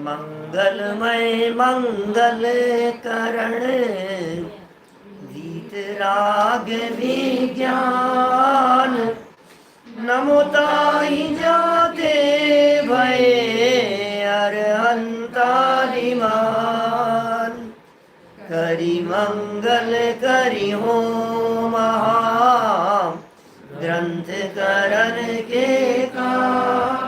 मंगलमय मंगल करण वीतराग विज्ञान नमो ताहि जाते भय अरहंतादिमान करि मंगल करि हो महा ग्रंथ करण के काम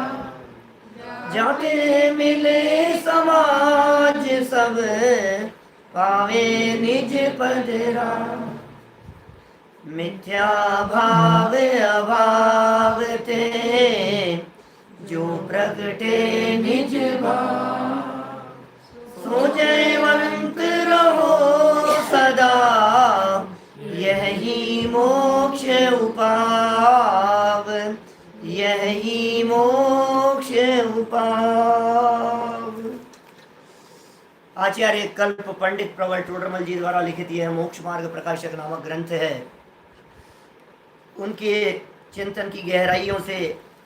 जाते मिले समाज सब पावे निज पद राम मिथ्या भाव अभाव ते जो प्रगटे निज भाव सो जयवंत रहो सदा यही मोक्ष उपाव यही मोक्ष उपाव। आचार्य कल्प पंडित प्रवर टोडरमल जी द्वारा लिखित यह मोक्ष मार्ग प्रकाशक नामक ग्रंथ है। उनके चिंतन की गहराइयों से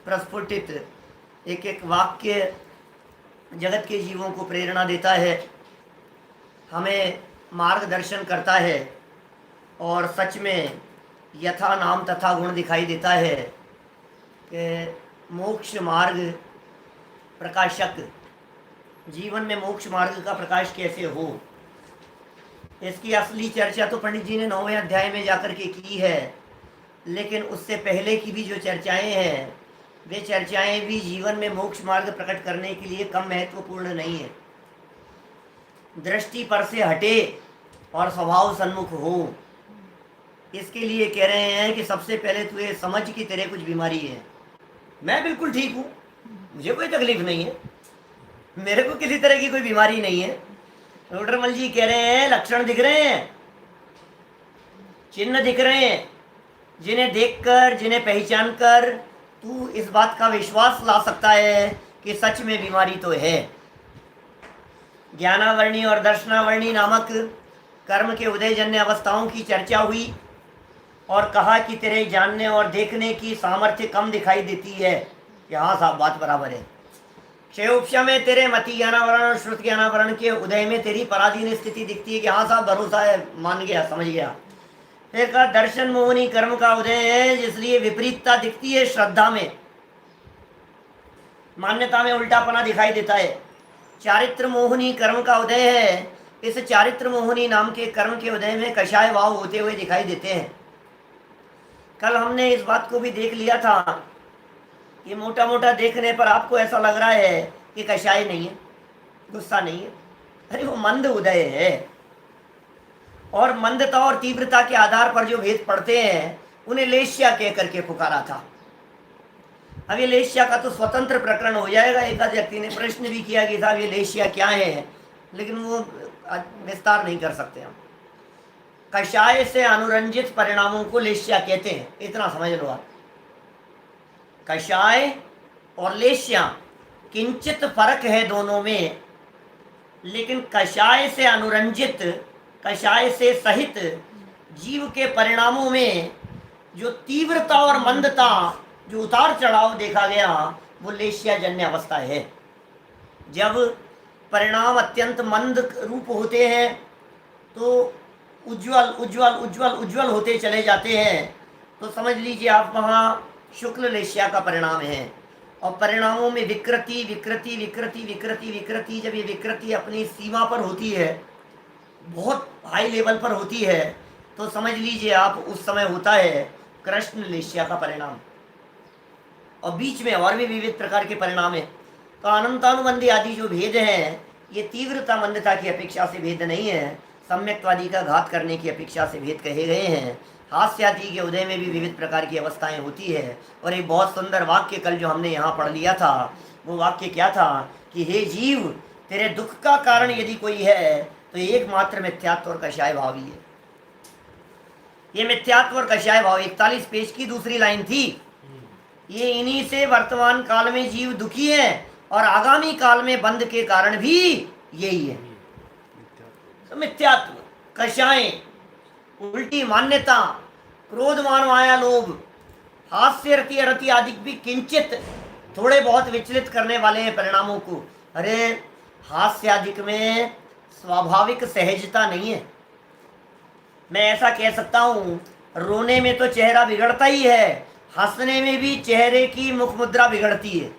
प्रस्फुटित एक एक वाक्य जगत के जीवों को प्रेरणा देता है, हमें मार्गदर्शन करता है और सच में यथा नाम तथा गुण दिखाई देता है कि मोक्ष मार्ग प्रकाशक जीवन में मोक्ष मार्ग का प्रकाश कैसे हो। इसकी असली चर्चा तो पंडित जी ने 9वें अध्याय में जाकर के की है, लेकिन उससे पहले की भी जो चर्चाएं हैं वे चर्चाएं भी जीवन में मोक्ष मार्ग प्रकट करने के लिए कम महत्वपूर्ण नहीं है। दृष्टि पर से हटे और स्वभाव सन्मुख हो, इसके लिए कह रहे हैं कि सबसे पहले तू ये समझ कि तेरे कुछ बीमारी है। मैं बिल्कुल ठीक हूँ, मुझे कोई तकलीफ नहीं है, मेरे को किसी तरह की कोई बीमारी नहीं है। टोडरमल जी कह रहे हैं लक्षण दिख रहे हैं, चिन्ह दिख रहे हैं, जिन्हें देखकर जिन्हें पहचान कर तू इस बात का विश्वास ला सकता है कि सच में बीमारी तो है। ज्ञानावरणी और दर्शनावरणी नामक कर्म के उदयजन्य अवस्थाओं की चर्चा हुई और कहा कि तेरे जानने और देखने की सामर्थ्य कम दिखाई देती है कि हाँ साहब बात बराबर है। क्षयोपशा में तेरे मति ज्ञानावरण और श्रुत ज्ञानावरण के उदय में तेरी पराधीन स्थिति दिखती है कि हाँ साहब भरोसा है, मान गया, समझ गया। फिर कहा दर्शन मोहनी कर्म का उदय है, जिसलिए विपरीतता दिखती है श्रद्धा में, मान्यता में उल्टापना दिखाई देता है। चारित्र मोहनी कर्म का उदय है, इस चारित्र मोहनी नाम के कर्म के उदय में कषाय भाव होते हुए दिखाई देते हैं। कल हमने इस बात को भी देख लिया था कि मोटा मोटा देखने पर आपको ऐसा लग रहा है कि कषाय नहीं है, गुस्सा नहीं है, अरे वो मंद उदय है। और मंदता और तीव्रता के आधार पर जो भेद पड़ते हैं उन्हें लेश्या कह करके पुकारा था। अब ये लेश्या का तो स्वतंत्र प्रकरण हो जाएगा। एक व्यक्ति ने प्रश्न भी किया कि साहब ये लेश्या क्या है, लेकिन वो विस्तार नहीं कर सकते हम। कषाय से अनुरंजित परिणामों को लेश्या कहते हैं, इतना समझ लो आप। कषाय और लेश्या किंचित फर्क है दोनों में, लेकिन कषाय से अनुरंजित, कषाय से सहित जीव के परिणामों में जो तीव्रता और मंदता, जो उतार चढ़ाव देखा गया, वो लेश्या जन्य अवस्था है। जब परिणाम अत्यंत मंद रूप होते हैं तो उज्ज्वल उज्ज्वल उज्ज्वल उज्ज्वल होते चले जाते हैं, तो समझ लीजिए आप वहाँ शुक्ल लेश्या का परिणाम है। और परिणामों में विकृति विकृति विकृति विकृति विकृति, जब ये विकृति अपनी सीमा पर होती है, बहुत हाई लेवल पर होती है, तो समझ लीजिए आप उस समय होता है कृष्ण लेश्या का परिणाम। और बीच में और भी विविध प्रकार के परिणाम है। तो अनंतानुबंधी आदि जो भेद हैं, ये तीव्रता मंदता की अपेक्षा से भेद नहीं है, सम्यक्तवादी का घात करने की अपेक्षा से भेद कहे गए हैं। हास्यादि के उदय में भी विविध प्रकार की अवस्थाएं होती है। और एक बहुत सुंदर वाक्य कल जो हमने यहाँ पढ़ लिया था, वो वाक्य क्या था कि हे जीव, तेरे दुख का कारण यदि कोई है तो एकमात्र मिथ्यात्व और कषाय भाव ही है। ये मिथ्यात्व और कषाय भाव 41 पेज की दूसरी लाइन थी। ये इन्हीं से वर्तमान काल में जीव दुखी है और आगामी काल में बंध के कारण भी यही है। तो मिथ्यात्व, कषाय, उल्टी मान्यता, क्रोध मान माया लोभ, हास्य रति अरति आदि भी किंचित थोड़े बहुत विचलित करने वाले हैं परिणामों को। अरे हास्यादिक में स्वाभाविक सहजता नहीं है। मैं ऐसा कह सकता हूँ, रोने में तो चेहरा बिगड़ता ही है, हंसने में भी चेहरे की मुख मुद्रा बिगड़ती है।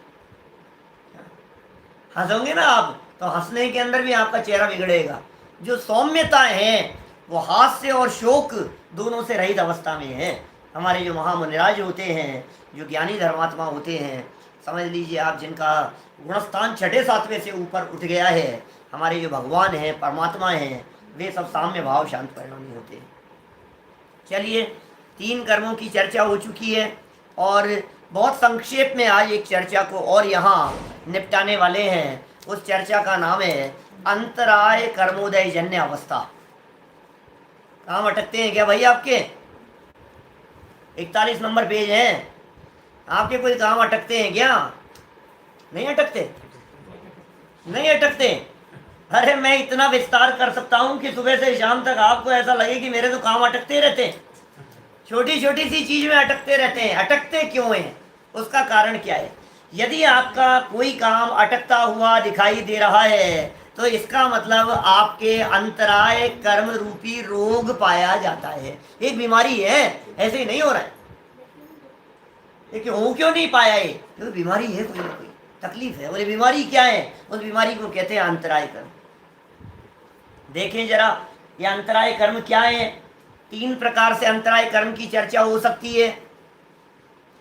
हंसोगे ना आप तो हंसने के अंदर भी आपका चेहरा बिगड़ेगा। जो सौम्यता है वो हास्य और शोक दोनों से रहित अवस्था में है। हमारे जो महामुनिराज होते हैं, जो ज्ञानी धर्मात्मा होते हैं, समझ लीजिए आप, जिनका गुणस्थान छठे सातवें से ऊपर उठ गया है, हमारे जो भगवान हैं, परमात्मा हैं, वे सब साम्य भाव शांत परिणामी होते हैं। चलिए, 3 कर्मों की चर्चा हो चुकी है और बहुत संक्षेप में आज एक चर्चा को और यहाँ निपटाने वाले हैं। उस चर्चा का नाम है अंतराय कर्मोदय जन्य अवस्था। काम अटकते हैं क्या भाई आपके? 41 नंबर पेज है आपके। कोई काम अटकते हैं क्या? नहीं अटकते? नहीं अटकते? अरे मैं इतना विस्तार कर सकता हूँ कि सुबह से शाम तक आपको ऐसा लगे कि मेरे तो काम अटकते रहते हैं, छोटी छोटी सी चीज में अटकते रहते हैं। अटकते क्यों हैं? उसका कारण क्या है? यदि आपका कोई काम अटकता हुआ दिखाई दे रहा है तो इसका मतलब आपके अंतराय कर्म रूपी रोग पाया जाता है। एक बीमारी है, ऐसे ही नहीं हो रहा है। लेकिन हो क्यों नहीं पाया? ये तो बीमारी है, कोई ना कोई तकलीफ है। बोले बीमारी क्या है? उस बीमारी को कहते हैं अंतराय कर्म। देखें जरा, ये अंतराय कर्म क्या है। 3 प्रकार से अंतराय कर्म की चर्चा हो सकती है।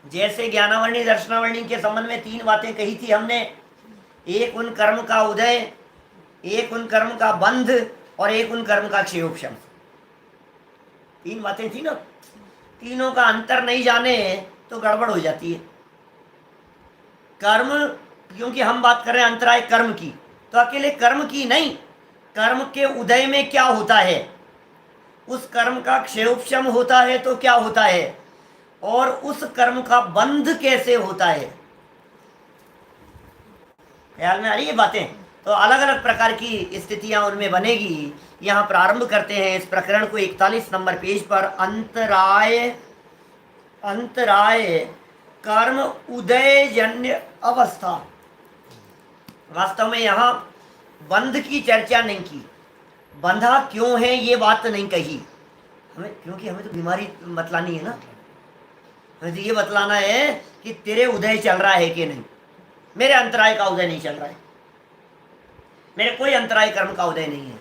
जैसे ज्ञानावर्णी दर्शनावर्णी के संबंध में 3 बातें कही थी हमने। एक उन कर्म का उदय, एक उन कर्म का बंध और एक उन कर्म का क्षयोपशम। 3 बातें थी ना। तीनों का अंतर नहीं जाने तो गड़बड़ हो जाती है। कर्म, क्योंकि हम बात कर रहे हैं अंतराय कर्म की, तो अकेले कर्म की नहीं, कर्म के उदय में क्या होता है, उस कर्म का क्षयोपशम होता है तो क्या होता है, और उस कर्म का बंध कैसे होता है। ख्याल में आ रही है बातें? तो अलग अलग प्रकार की स्थितियां उनमें बनेगी। यहां प्रारंभ करते हैं इस प्रकरण को 41 नंबर पेज पर। अंतराय कर्म उदय जन्य अवस्था। वास्तव में यहां बंध की चर्चा नहीं की, बंधा क्यों है ये बात नहीं कही हमें, क्योंकि हमें तो बीमारी बतलानी है ना। हमें तो ये बतलाना है कि तेरे उदय चल रहा है कि नहीं। मेरे अंतराय का उदय नहीं चल रहा है, मेरे कोई अंतराय कर्म का उदय नहीं है।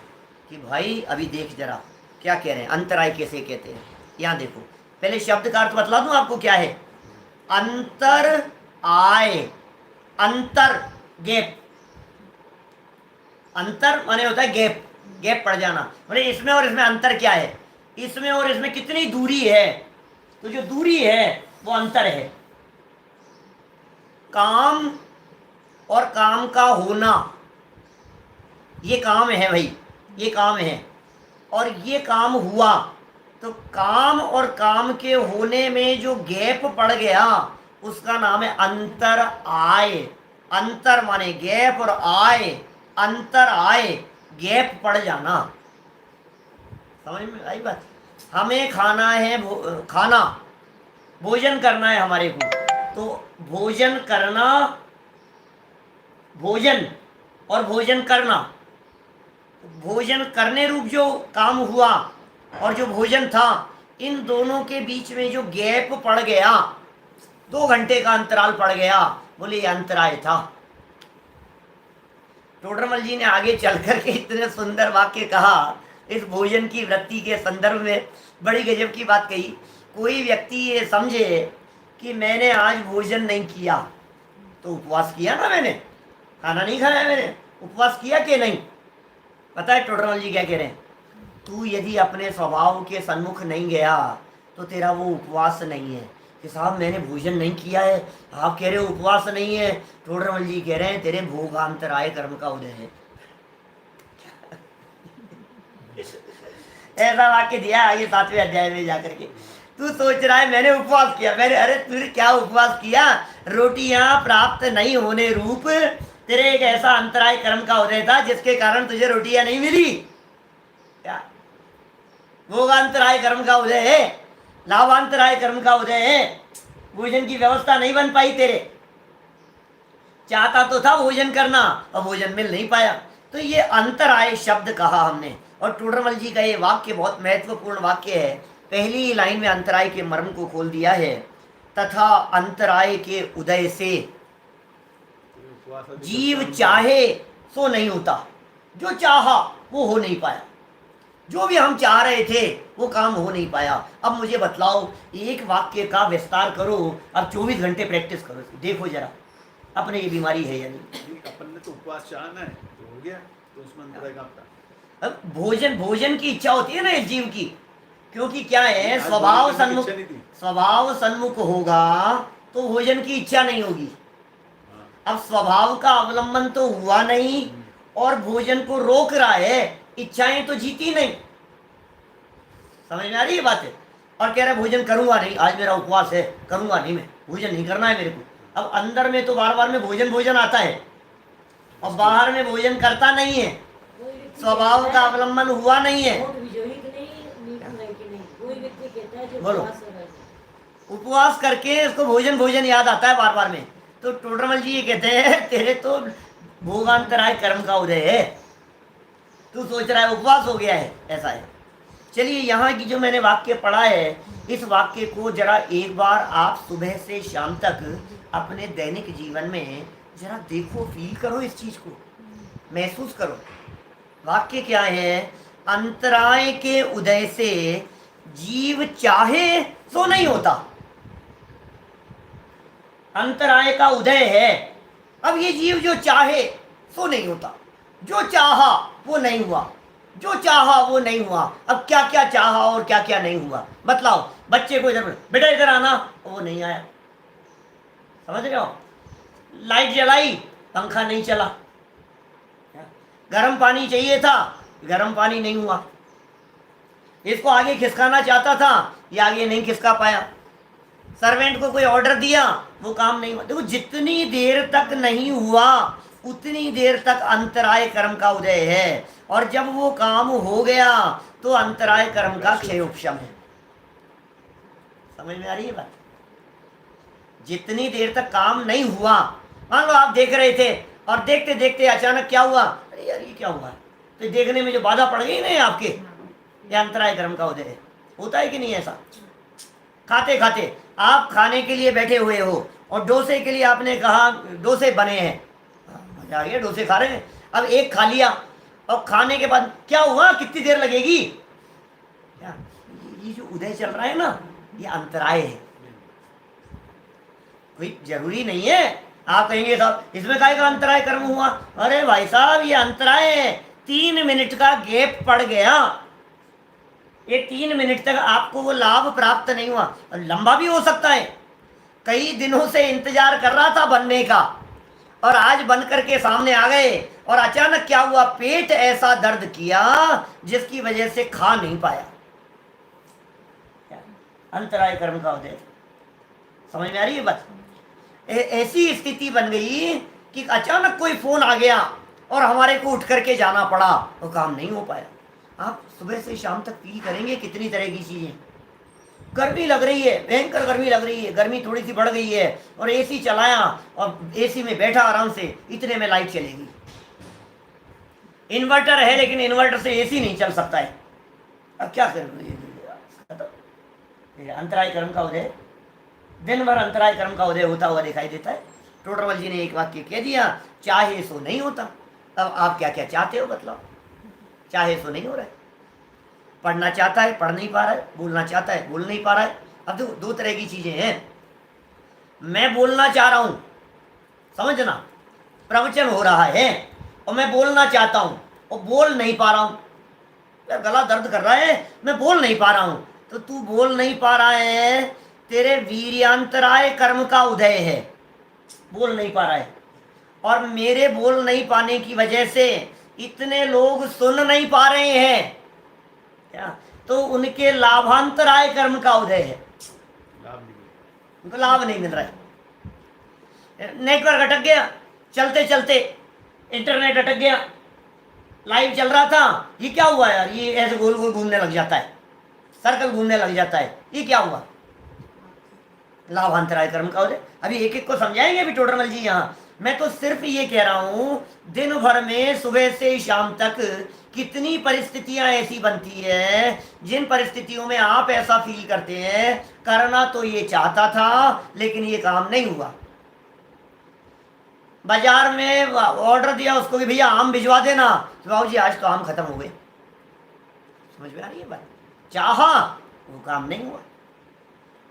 कि भाई अभी देख जरा क्या कह रहे हैं, अंतराय कैसे कहते हैं। यहां देखो, पहले शब्द का अर्थ बतला दूं आपको क्या है। अंतर आय, अंतर गैप। अंतर माने होता है गैप, गैप पड़ जाना। बोले इसमें और इसमें अंतर क्या है, इसमें और इसमें कितनी दूरी है। तो जो दूरी है वो अंतर है। काम और काम का होना, ये काम है भाई, ये काम है, और ये काम हुआ। तो काम और काम के होने में जो गैप पड़ गया उसका नाम है अंतर आय। अंतर माने गैप और आय, अंतर आय, गैप पड़ जाना। समझ में आई बात? हमें खाना है, खाना भोजन करना है हमारे को, तो भोजन करना, भोजन और भोजन करना, भोजन करने रूप जो काम हुआ और जो भोजन था, इन दोनों के बीच में जो गैप पड़ गया, 2 घंटे का अंतराल पड़ गया, बोले ये अंतराय था। टोडरमल जी ने आगे चल करके इतने सुंदर वाक्य कहा इस भोजन की वृत्ति के संदर्भ में, बड़ी गजब की बात कही। कोई व्यक्ति ये समझे कि मैंने आज भोजन नहीं किया, तो उपवास किया ना मैंने, खाना नहीं खाया मैंने, उपवास किया कि नहीं। पता है टोडरमल जी क्या कह रहे हैं? तू यदि अपने स्वभाव के सन्मुख नहीं गया तो तेरा वो उपवास नहीं है। कि साहब मैंने भोजन नहीं किया है, आप कह रहे हो उपवास नहीं है। टोडरमल जी कह रहे हैं तेरे भोगांतराय कर्म का उदय है। ऐसा वाक्य दिया आगे 7वें अध्याय में जाकर के। तू सोच रहा है मैंने उपवास किया, मैंने, अरे तूने क्या उपवास किया? रोटियां प्राप्त नहीं होने रूप तेरे एक ऐसा अंतराय कर्म का उदय था जिसके कारण तुझे रोटियां नहीं मिली। क्या भोगांतराय कर्म का उदय है, लाभांतराय कर्म का उदय है। भोजन की व्यवस्था नहीं बन पाई तेरे। चाहता तो था भोजन करना और भोजन मिल नहीं पाया। तो ये अंतराय शब्द कहा हमने, और टोडरमल जी का ये वाक्य बहुत महत्वपूर्ण वाक्य है। पहली ही लाइन में अंतराय के मर्म को खोल दिया है। तथा अंतराय के उदय से जीव चाहे सो नहीं होता, जो चाहा वो हो नहीं पाया, जो भी हम चाह रहे थे वो काम हो नहीं पाया। अब मुझे बतलाओ, एक वाक्य का विस्तार करो, अब 24 घंटे प्रैक्टिस करो, देखो जरा अपने ये बीमारी है या नहीं। अपन ने तो उपवास चाहना है तो हो गया, तो उसमें अंतराय कहाँ था? अब भोजन की इच्छा होती है ना इस जीव की, क्योंकि क्या है, आज स्वभाव भोजन करने की सन्मुख, इच्छा नहीं थी। स्वभाव सन्मुख होगा तो भोजन की इच्छा नहीं होगी। हाँ। अब स्वभाव का अवलंबन तो हुआ नहीं और भोजन को रोक रहा है, इच्छाएं तो जीती नहीं। समझ में आ रही है बात है? और कह रहा है भोजन करूंगा नहीं, आज मेरा उपवास है, करूंगा नहीं, मैं भोजन नहीं करना है मेरे को। अब अंदर में तो बार बार में भोजन भोजन आता है और बाहर में भोजन करता नहीं है, स्वभाव का अवलंबन हुआ नहीं है। बोलो, उपवास करके इसको भोजन भोजन याद आता है बार बार में। तो टोडरमल जी ये कहते हैं तेरे तो भोगांतराय कर्म का उदय है, तू सोच रहा है उपवास हो गया है, ऐसा है। चलिए, यहाँ की जो मैंने वाक्य पढ़ा है, इस वाक्य को जरा एक बार आप सुबह से शाम तक अपने दैनिक जीवन में जरा देखो, फील करो, इस चीज को महसूस करो। वाक्य क्या है? अंतराय के उदय से जीव चाहे सो नहीं होता। अंतराय का उदय है, अब ये जीव जो चाहे सो नहीं होता, जो चाहा वो नहीं हुआ, जो चाहा वो नहीं हुआ। अब क्या क्या चाहा और क्या क्या नहीं हुआ, बतलाओ। बच्चे को इधर, बेटा इधर आना, वो नहीं आया, समझ रहे हो? लाइट जलाई, पंखा नहीं चला। गर्म पानी चाहिए था, गर्म पानी नहीं हुआ। इसको आगे खिसकाना चाहता था, ये आगे नहीं खिसका पाया। सर्वेंट को कोई ऑर्डर दिया, वो काम नहीं हुआ। देखो, जितनी देर तक नहीं हुआ उतनी देर तक अंतराय कर्म का उदय है, और जब वो काम हो गया तो अंतराय कर्म का क्षयोपशम है। समझ में आ रही है बात? जितनी देर तक काम नहीं हुआ, मान लो आप देख रहे थे और देखते देखते अचानक क्या हुआ, अरे यार ये क्या हुआ, तो देखने में जो बाधा पड़ गई नहीं आपके, ये अंतराय कर्म का उदय है। होता है कि नहीं ऐसा? खाते खाते आप खाने के लिए बैठे हुए हो और डोसे के लिए आपने कहा, डोसे बने हैं, मजा आ गया, डोसे खा रहे हैं। अब एक खा लिया और खाने के बाद क्या हुआ, कितनी देर लगेगी? क्या ये जो उदय चल रहा है ना, ये अंतराय है। कोई जरूरी नहीं है आप कहेंगे साहब इसमें काहे का अंतराय कर्म हुआ। अरे भाई साहब, ये अंतराय है, 3 मिनट का गैप पड़ गया, ये 3 मिनट तक आपको वो लाभ प्राप्त नहीं हुआ। लंबा भी हो सकता है, कई दिनों से इंतजार कर रहा था बनने का और आज बन करके सामने आ गए, और अचानक क्या हुआ, पेट ऐसा दर्द किया जिसकी वजह से खा नहीं पाया। अंतराय कर्म का उदय। समझ में आ रही है बात? ऐसी स्थिति बन गई कि अचानक कोई फोन आ गया और हमारे को उठ करके जाना पड़ा, तो काम नहीं हो पाया। आप सुबह से शाम तक फील करेंगे कितनी तरह की चीजें। गर्मी लग रही है, भयंकर गर्मी लग रही है, गर्मी थोड़ी सी बढ़ गई है और एसी चलाया और एसी में बैठा आराम से, इतने में लाइट चलेगी। इन्वर्टर है लेकिन इन्वर्टर से एसी नहीं चल सकता है, अब क्या करें? अंतराय कर्म का उदय, दिन भर अंतराय कर्म का उदय होता हुआ दिखाई देता है। टोडरमल जी ने एक वाक्य कह दिया, चाहे सो नहीं होता। अब आप क्या क्या चाहते हो बतलाओ? चाहे सो नहीं हो रहा है, पढ़ना चाहता है पढ़ नहीं पा रहा है, बोलना चाहता है बोल नहीं पा रहा है। अब देखो, दो तरह की चीजें हैं। मैं बोलना चाह रहा हूं, समझना, प्रवचन हो रहा है और मैं बोलना चाहता हूं और बोल नहीं पा रहा हूं, यार गला दर्द कर रहा है, मैं बोल नहीं पा रहा हूं। तो तू बोल नहीं पा रहा है, तेरे वीर्यांतराय कर्म का उदय है, बोल नहीं पा रहा है। और मेरे बोल नहीं पाने की वजह से इतने लोग सुन नहीं पा रहे हैं, क्या? तो उनके लाभांतराय कर्म का उदय है, उनको लाभ नहीं मिल रहा है। नेटवर्क अटक गया, चलते चलते इंटरनेट अटक गया, लाइव चल रहा था, ये क्या हुआ यार, ये ऐसे गोल गोल घूमने लग जाता है, सर्कल घूमने लग जाता है, ये क्या हुआ? लाभांतराय कर्म का उदय। अभी एक एक को समझाएंगे अभी टोडरमल जी यहाँ। मैं तो सिर्फ ये कह रहा हूं, दिन भर में सुबह से शाम तक कितनी परिस्थितियां ऐसी बनती है जिन परिस्थितियों में आप ऐसा फील करते हैं करना तो ये चाहता था लेकिन ये काम नहीं हुआ। बाजार में ऑर्डर दिया उसको कि भैया आम भिजवा देना, तो बाबू जी आज तो आम खत्म हो गए। समझ में आ रही है बात? चाहा वो काम नहीं हुआ।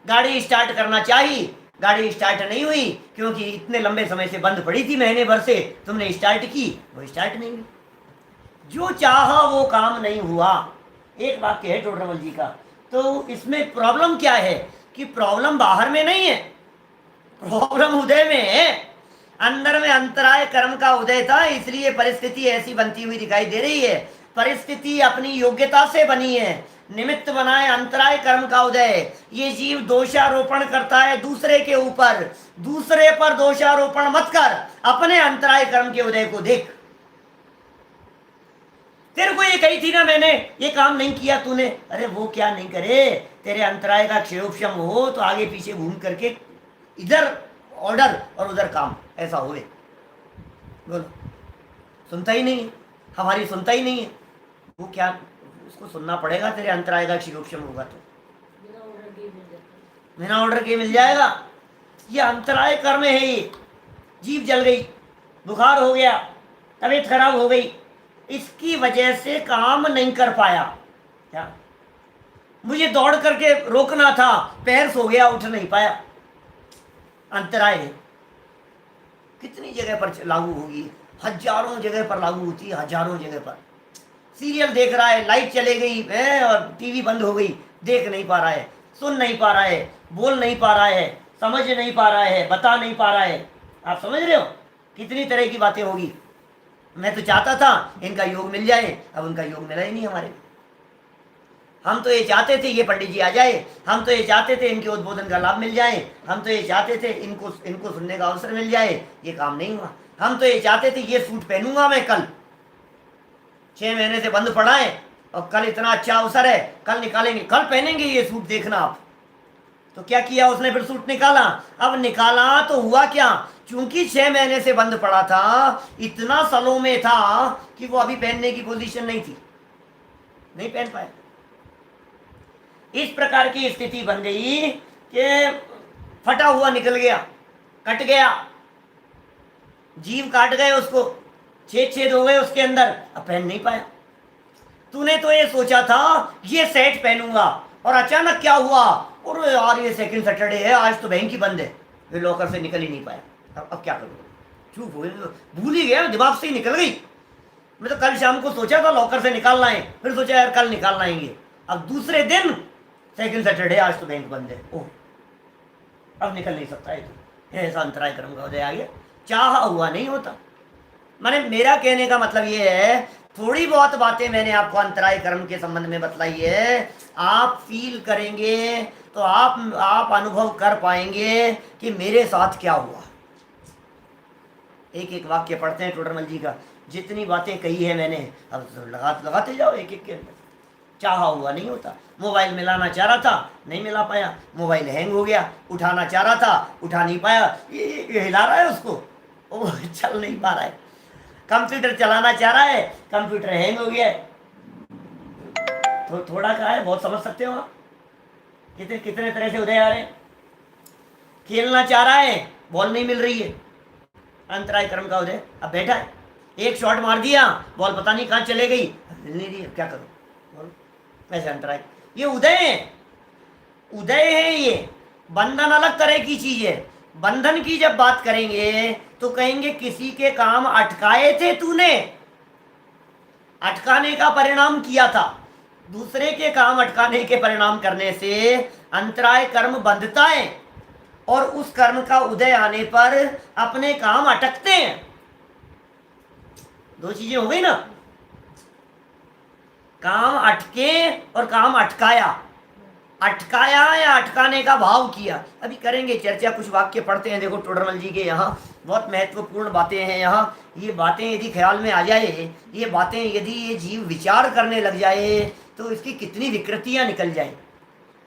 गाड़ी स्टार्ट करना चाहिए, गाड़ी स्टार्ट नहीं हुई क्योंकि इतने लंबे समय से बंद पड़ी थी, महीने भर से तुमने स्टार्ट की, वो स्टार्ट नहीं हुई। जो चाहा वो काम नहीं हुआ। एक वाक्य है टोडरमल जी का। तो इसमें प्रॉब्लम क्या है कि प्रॉब्लम बाहर में नहीं है, प्रॉब्लम उदय में है। अंदर में अंतराय कर्म का उदय था, इसलिए परिस्थिति ऐसी बनती हुई दिखाई दे रही है। परिस्थिति अपनी योग्यता से बनी है, निमित्त बनाए अंतराय कर्म का उदय। ये जीव दोषारोपण करता है दूसरे के ऊपर, दूसरे पर दोषारोपण मत कर, अपने अंतराय कर्म के उदय को देख। तेरे को ये कही थी ना मैंने, ये काम नहीं किया तूने, अरे वो क्या नहीं करे, तेरे अंतराय का क्षयोक्षम हो तो आगे पीछे घूम करके इधर ऑर्डर और उधर काम, ऐसा हुए। बोलो, सुनता ही नहीं है, हमारी सुनता ही नहीं है। वो क्या, उसको सुनना पड़ेगा, तेरे अंतराय का क्षयोक्षम होगा तो बिना ऑर्डर के मिल जाएगा। ये अंतराय कर्म है। ये जीभ जल गई, बुखार हो गया, तबीयत खराब हो गई, इसकी वजह से काम नहीं कर पाया। क्या मुझे दौड़ करके रोकना था, पैर सो गया, उठ नहीं पाया, अंतराय है। कितनी जगह पर लागू होगी, हजारों जगह पर लागू होती है, हजारों जगह पर। सीरियल देख रहा है, लाइट चले गई है और टीवी बंद हो गई, देख नहीं पा रहा है, सुन नहीं पा रहा है, बोल नहीं पा रहा है, समझ नहीं पा रहा है, बता नहीं पा रहा है। आप समझ रहे हो कितनी तरह की बातें होगी। मैं तो चाहता था इनका योग मिल जाए, अब उनका योग मिला ही नहीं हमारे। हम तो ये चाहते थे ये पंडित जी आ जाए, हम तो ये चाहते थे इनके उद्बोधन का लाभ मिल जाए, हम तो ये चाहते थे इनको सुनने का अवसर मिल जाए, ये काम नहीं हुआ। हम तो ये चाहते थे ये सूट पहनूंगा मैं कल, 6 महीने से बंद पड़ा है और कल इतना अच्छा अवसर है, कल निकालेंगे, कल पहनेंगे ये सूट, देखना आप। तो क्या किया उसने, फिर सूट निकाला। अब निकाला तो हुआ क्या, चूंकि 6 महीने से बंद पड़ा था, इतना सालों में था कि वो अभी पहनने की पोजीशन नहीं थी, नहीं पहन पाया। इस प्रकार की स्थिति बन गई कि फटा हुआ निकल गया, कट गया, जीव काट गए उसको, छेद हो गए उसके अंदर, अब पहन नहीं पाया। तूने तो ये सोचा था ये सेट पहनूंगा और अचानक क्या हुआ, और यार ये सेकंड सैटरडे है, आज तो बैंक ही बंद है, फिर लॉकर से निकल ही नहीं पाया। अब क्या करूँ, चुप हो गया, भूल ही गया, दिमाग से ही निकल गई। मैं तो कल शाम को सोचा था लॉकर से निकालना है, फिर सोचा यार कल निकाल लाएंगे, अब दूसरे दिन सेकंड सैटरडे, आज तो बैंक बंद है, ओह अब निकल नहीं सकता है। तो ऐसा अंतराय कर्म का उदय आ गया, चाह हुआ नहीं होता। माने मेरा कहने का मतलब ये है, थोड़ी बहुत बातें मैंने आपको अंतराय कर्म के संबंध में बतलाई है, आप फील करेंगे तो आप अनुभव कर पाएंगे कि मेरे साथ क्या हुआ। एक एक वाक्य पढ़ते हैं टोडरमल जी का, जितनी बातें कही है मैंने, अब लगाते जाओ एक एक के अंदर। चाहा हुआ नहीं होता। मोबाइल मिलाना चाह रहा था, नहीं मिला पाया, मोबाइल हैंग हो गया, उठाना चाह रहा था, उठा नहीं पाया, ये हिला रहा है उसको, वो चल नहीं पा रहा है। कंप्यूटर चलाना चाह रहा है, कंप्यूटर हैंग हो गया है। तो थोड़ा क्या है, बहुत समझ सकते हो आप, कितने तरह से उदय आ रहे हैं। खेलना चाह रहा है, बॉल नहीं मिल रही है, अंतराय कर्म का उदय। अब बैठा है, एक शॉट मार दिया, बॉल पता नहीं कहाँ चले गई, मिल नहीं रही है, क्या करूं, ऐसे अंतराय। ये उदय है, उदय है। ये बंधन अलग तरह की चीज है। बंधन की जब बात करेंगे तो कहेंगे किसी के काम अटकाए थे तूने, अटकाने का परिणाम किया था। दूसरे के काम अटकाने के परिणाम करने से अंतराय कर्म बंधता है और उस कर्म का उदय आने पर अपने काम अटकते हैं। दो चीजें हो गई ना, काम अटके और काम अटकाया। अटकाया या अटकाने का भाव किया, अभी करेंगे चर्चा। कुछ वाक्य पढ़ते हैं, देखो टोडरमल जी के यहाँ बहुत महत्वपूर्ण बातें हैं। यहाँ ये बातें यदि ख्याल में आ जाए, ये बातें यदि ये जीव विचार करने लग जाए तो इसकी कितनी विकृतियां निकल जाए।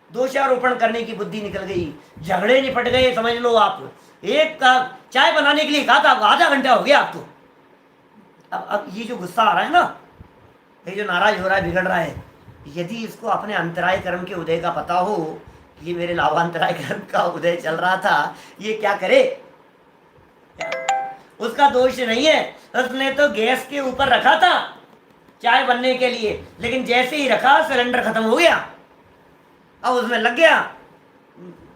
दोषारोपण करने की बुद्धि निकल गई, झगड़े निपट गए, समझ लो आप। एक कप चाय बनाने के लिए कहा था, आधा घंटा हो गया आपको। अब ये जो गुस्सा आ रहा है ना, ये जो नाराज हो रहा है, बिगड़ रहा है, यदि इसको अपने अंतराय कर्म के उदय का पता हो, ये मेरे लाभांतराय कर्म का उदय चल रहा था, ये क्या करे? उसका दोष नहीं है, उसने तो गैस के ऊपर रखा था चाय बनने के लिए, लेकिन जैसे ही रखा सिलेंडर खत्म हो गया, अब उसमें लग गया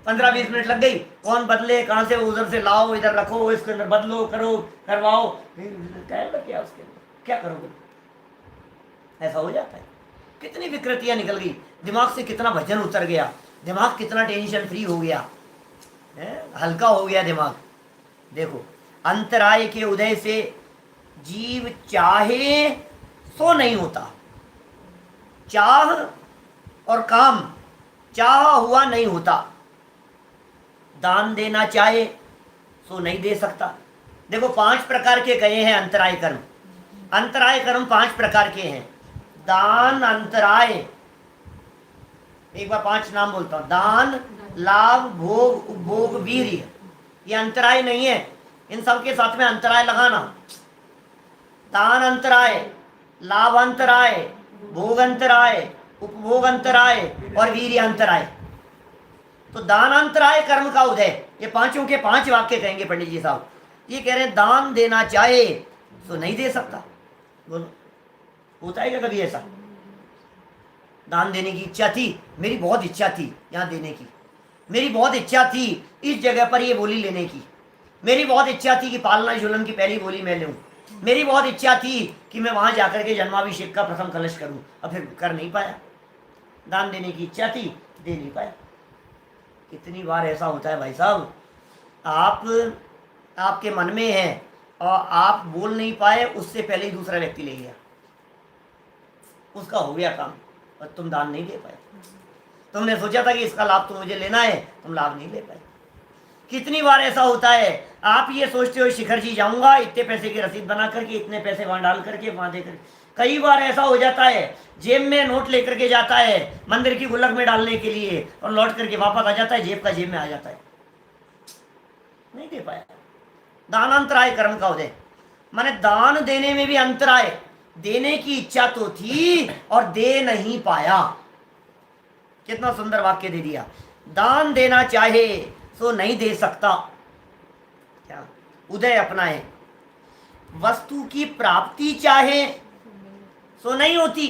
15-20 मिनट लग गई, कौन बदले, कहाँ से उधर से लाओ, इधर रखो, इसके अंदर बदलो, करो, करवाओ, क्या उसके अंदर क्या करोगे? ऐसा हो जाता है। कितनी विकृतियां निकल गई, दिमाग से कितना वजन उतर गया, दिमाग कितना टेंशन फ्री हो गया, हल्का हो गया दिमाग। देखो, अंतराय के उदय से जीव चाहे सो नहीं होता, चाह और काम चाह हुआ नहीं होता। दान देना चाहे सो नहीं दे सकता। देखो, 5 प्रकार के गए हैं अंतराय कर्म। अंतराय कर्म 5 प्रकार के हैं। दान, अंतराय, एक बार 5 नाम बोलता हूं, दान, लाभ, भोग, उपभोग, वीर्य। ये अंतराय नहीं है, इन सब के साथ में अंतराय लगाना। दान अंतराय, लाभ अंतराय, भोग अंतराय, उपभोग अंतराय और वीर्य अंतराय। तो दान अंतराय कर्म का उदय, ये पांचों के 5 वाक्य कहेंगे पंडित जी साहब। ये कह रहे हैं दान देना चाहे तो नहीं दे सकता। बोलो, होता है क्या कभी ऐसा? दान देने की इच्छा थी, मेरी बहुत इच्छा थी यहाँ देने की, मेरी बहुत इच्छा थी इस जगह पर ये बोली लेने की, मेरी बहुत इच्छा थी कि पालना झूलन की पहली बोली मैं लूँ, मेरी बहुत इच्छा थी कि मैं वहां जाकर के जन्माभिषेक का प्रथम कलश करूं, अब फिर कर नहीं पाया। दान देने की इच्छा थी, दे नहीं पाया। कितनी बार ऐसा होता है भाई साहब, आपके मन में है और आप बोल नहीं पाए, उससे पहले ही दूसरा व्यक्ति ले गया, उसका हो गया काम और तुम दान नहीं दे पाए। तुमने सोचा था कि इसका लाभ तो मुझे लेना है, तुम लाभ नहीं ले पाए। कितनी बार ऐसा होता है, आप ये सोचते हो शिखर जी जाऊंगा, इतने पैसे की रसीद बना करके, इतने पैसे वहां डाल करके, वहां दे करके। कई बार ऐसा हो जाता है, जेब में नोट लेकर के जाता है मंदिर की गुल्लक में डालने के लिए, और लौट करके वापस आ जाता है, जेब का जेब में आ जाता है, नहीं दे पाया। दानांतराय कर्म का उदय माने दान देने में भी अंतराय, देने की इच्छा तो थी और दे नहीं पाया। कितना सुंदर वाक्य दे दिया, दान देना चाहे तो नहीं दे सकता। क्या उदय अपना है। वस्तु की प्राप्ति चाहे सो नहीं होती।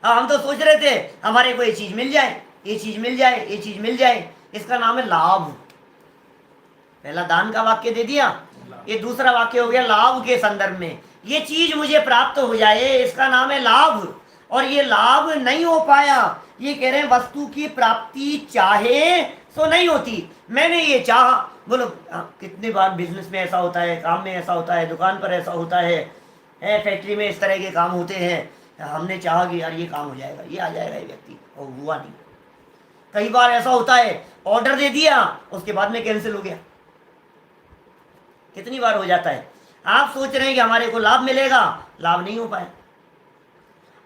हम तो सोच रहे थे हमारे को ये चीज मिल जाए, ये चीज मिल जाए, ये चीज मिल जाए, इसका नाम है लाभ। पहला दान का वाक्य दे दिया, ये दूसरा वाक्य हो गया लाभ के संदर्भ में, ये चीज मुझे प्राप्त हो जाए, इसका नाम है लाभ। और ये लाभ नहीं हो पाया, ये कह रहे हैं वस्तु की प्राप्ति चाहे सो नहीं होती। मैंने ये चाहा, बोलो कितनी बार बिजनेस में ऐसा होता है, काम में ऐसा होता है, दुकान पर ऐसा होता है, फैक्ट्री में इस तरह के काम होते हैं। हमने चाहा कि यार ये काम हो जाएगा, ये आ जाएगा ये व्यक्ति, और हुआ नहीं। कई बार ऐसा होता है, ऑर्डर दे दिया, उसके बाद में कैंसिल हो गया। कितनी बार हो जाता है। आप सोच रहे हैं कि हमारे को लाभ मिलेगा, लाभ नहीं हो पाया।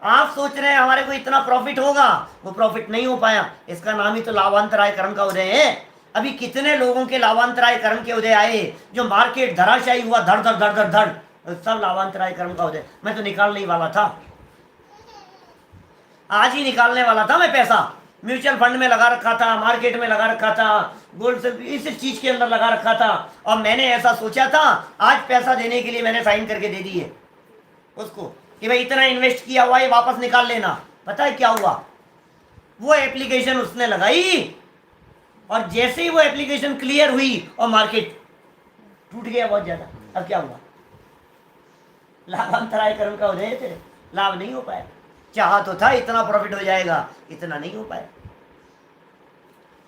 आप सोच रहे हैं हमारे को इतना प्रॉफिट होगा, वो प्रॉफिट नहीं हो पाया। इसका नाम ही तो लाभांतराय कर्म का उदय है। अभी कितने लोगों के लाभांतराय कर्म के उदय आए, जो मार्केट धराशायी हुआ, धड़ धड़ धड़ धड़ धड़, सब लाभांतराय कर्म का उदय। मैं तो निकालने ही वाला था, आज ही निकालने वाला था मैं पैसा, म्यूचुअल फंड में लगा रखा था, मार्केट में लगा रखा था, गोल्ड से इस चीज के अंदर लगा रखा था, और मैंने ऐसा सोचा था आज पैसा देने के लिए मैंने साइन करके दे दिए उसको कि भाई इतना इन्वेस्ट किया हुआ है, वापस निकाल लेना। पता है क्या हुआ, वो एप्लीकेशन उसने लगाई और जैसे ही वो एप्लीकेशन क्लियर हुई और मार्केट टूट गया बहुत ज्यादा। अब क्या हुआ, लाभांतराय कर्म का उदय थे, लाभ नहीं हो पाया। चाहा तो था इतना प्रॉफिट हो जाएगा, इतना नहीं हो पाया।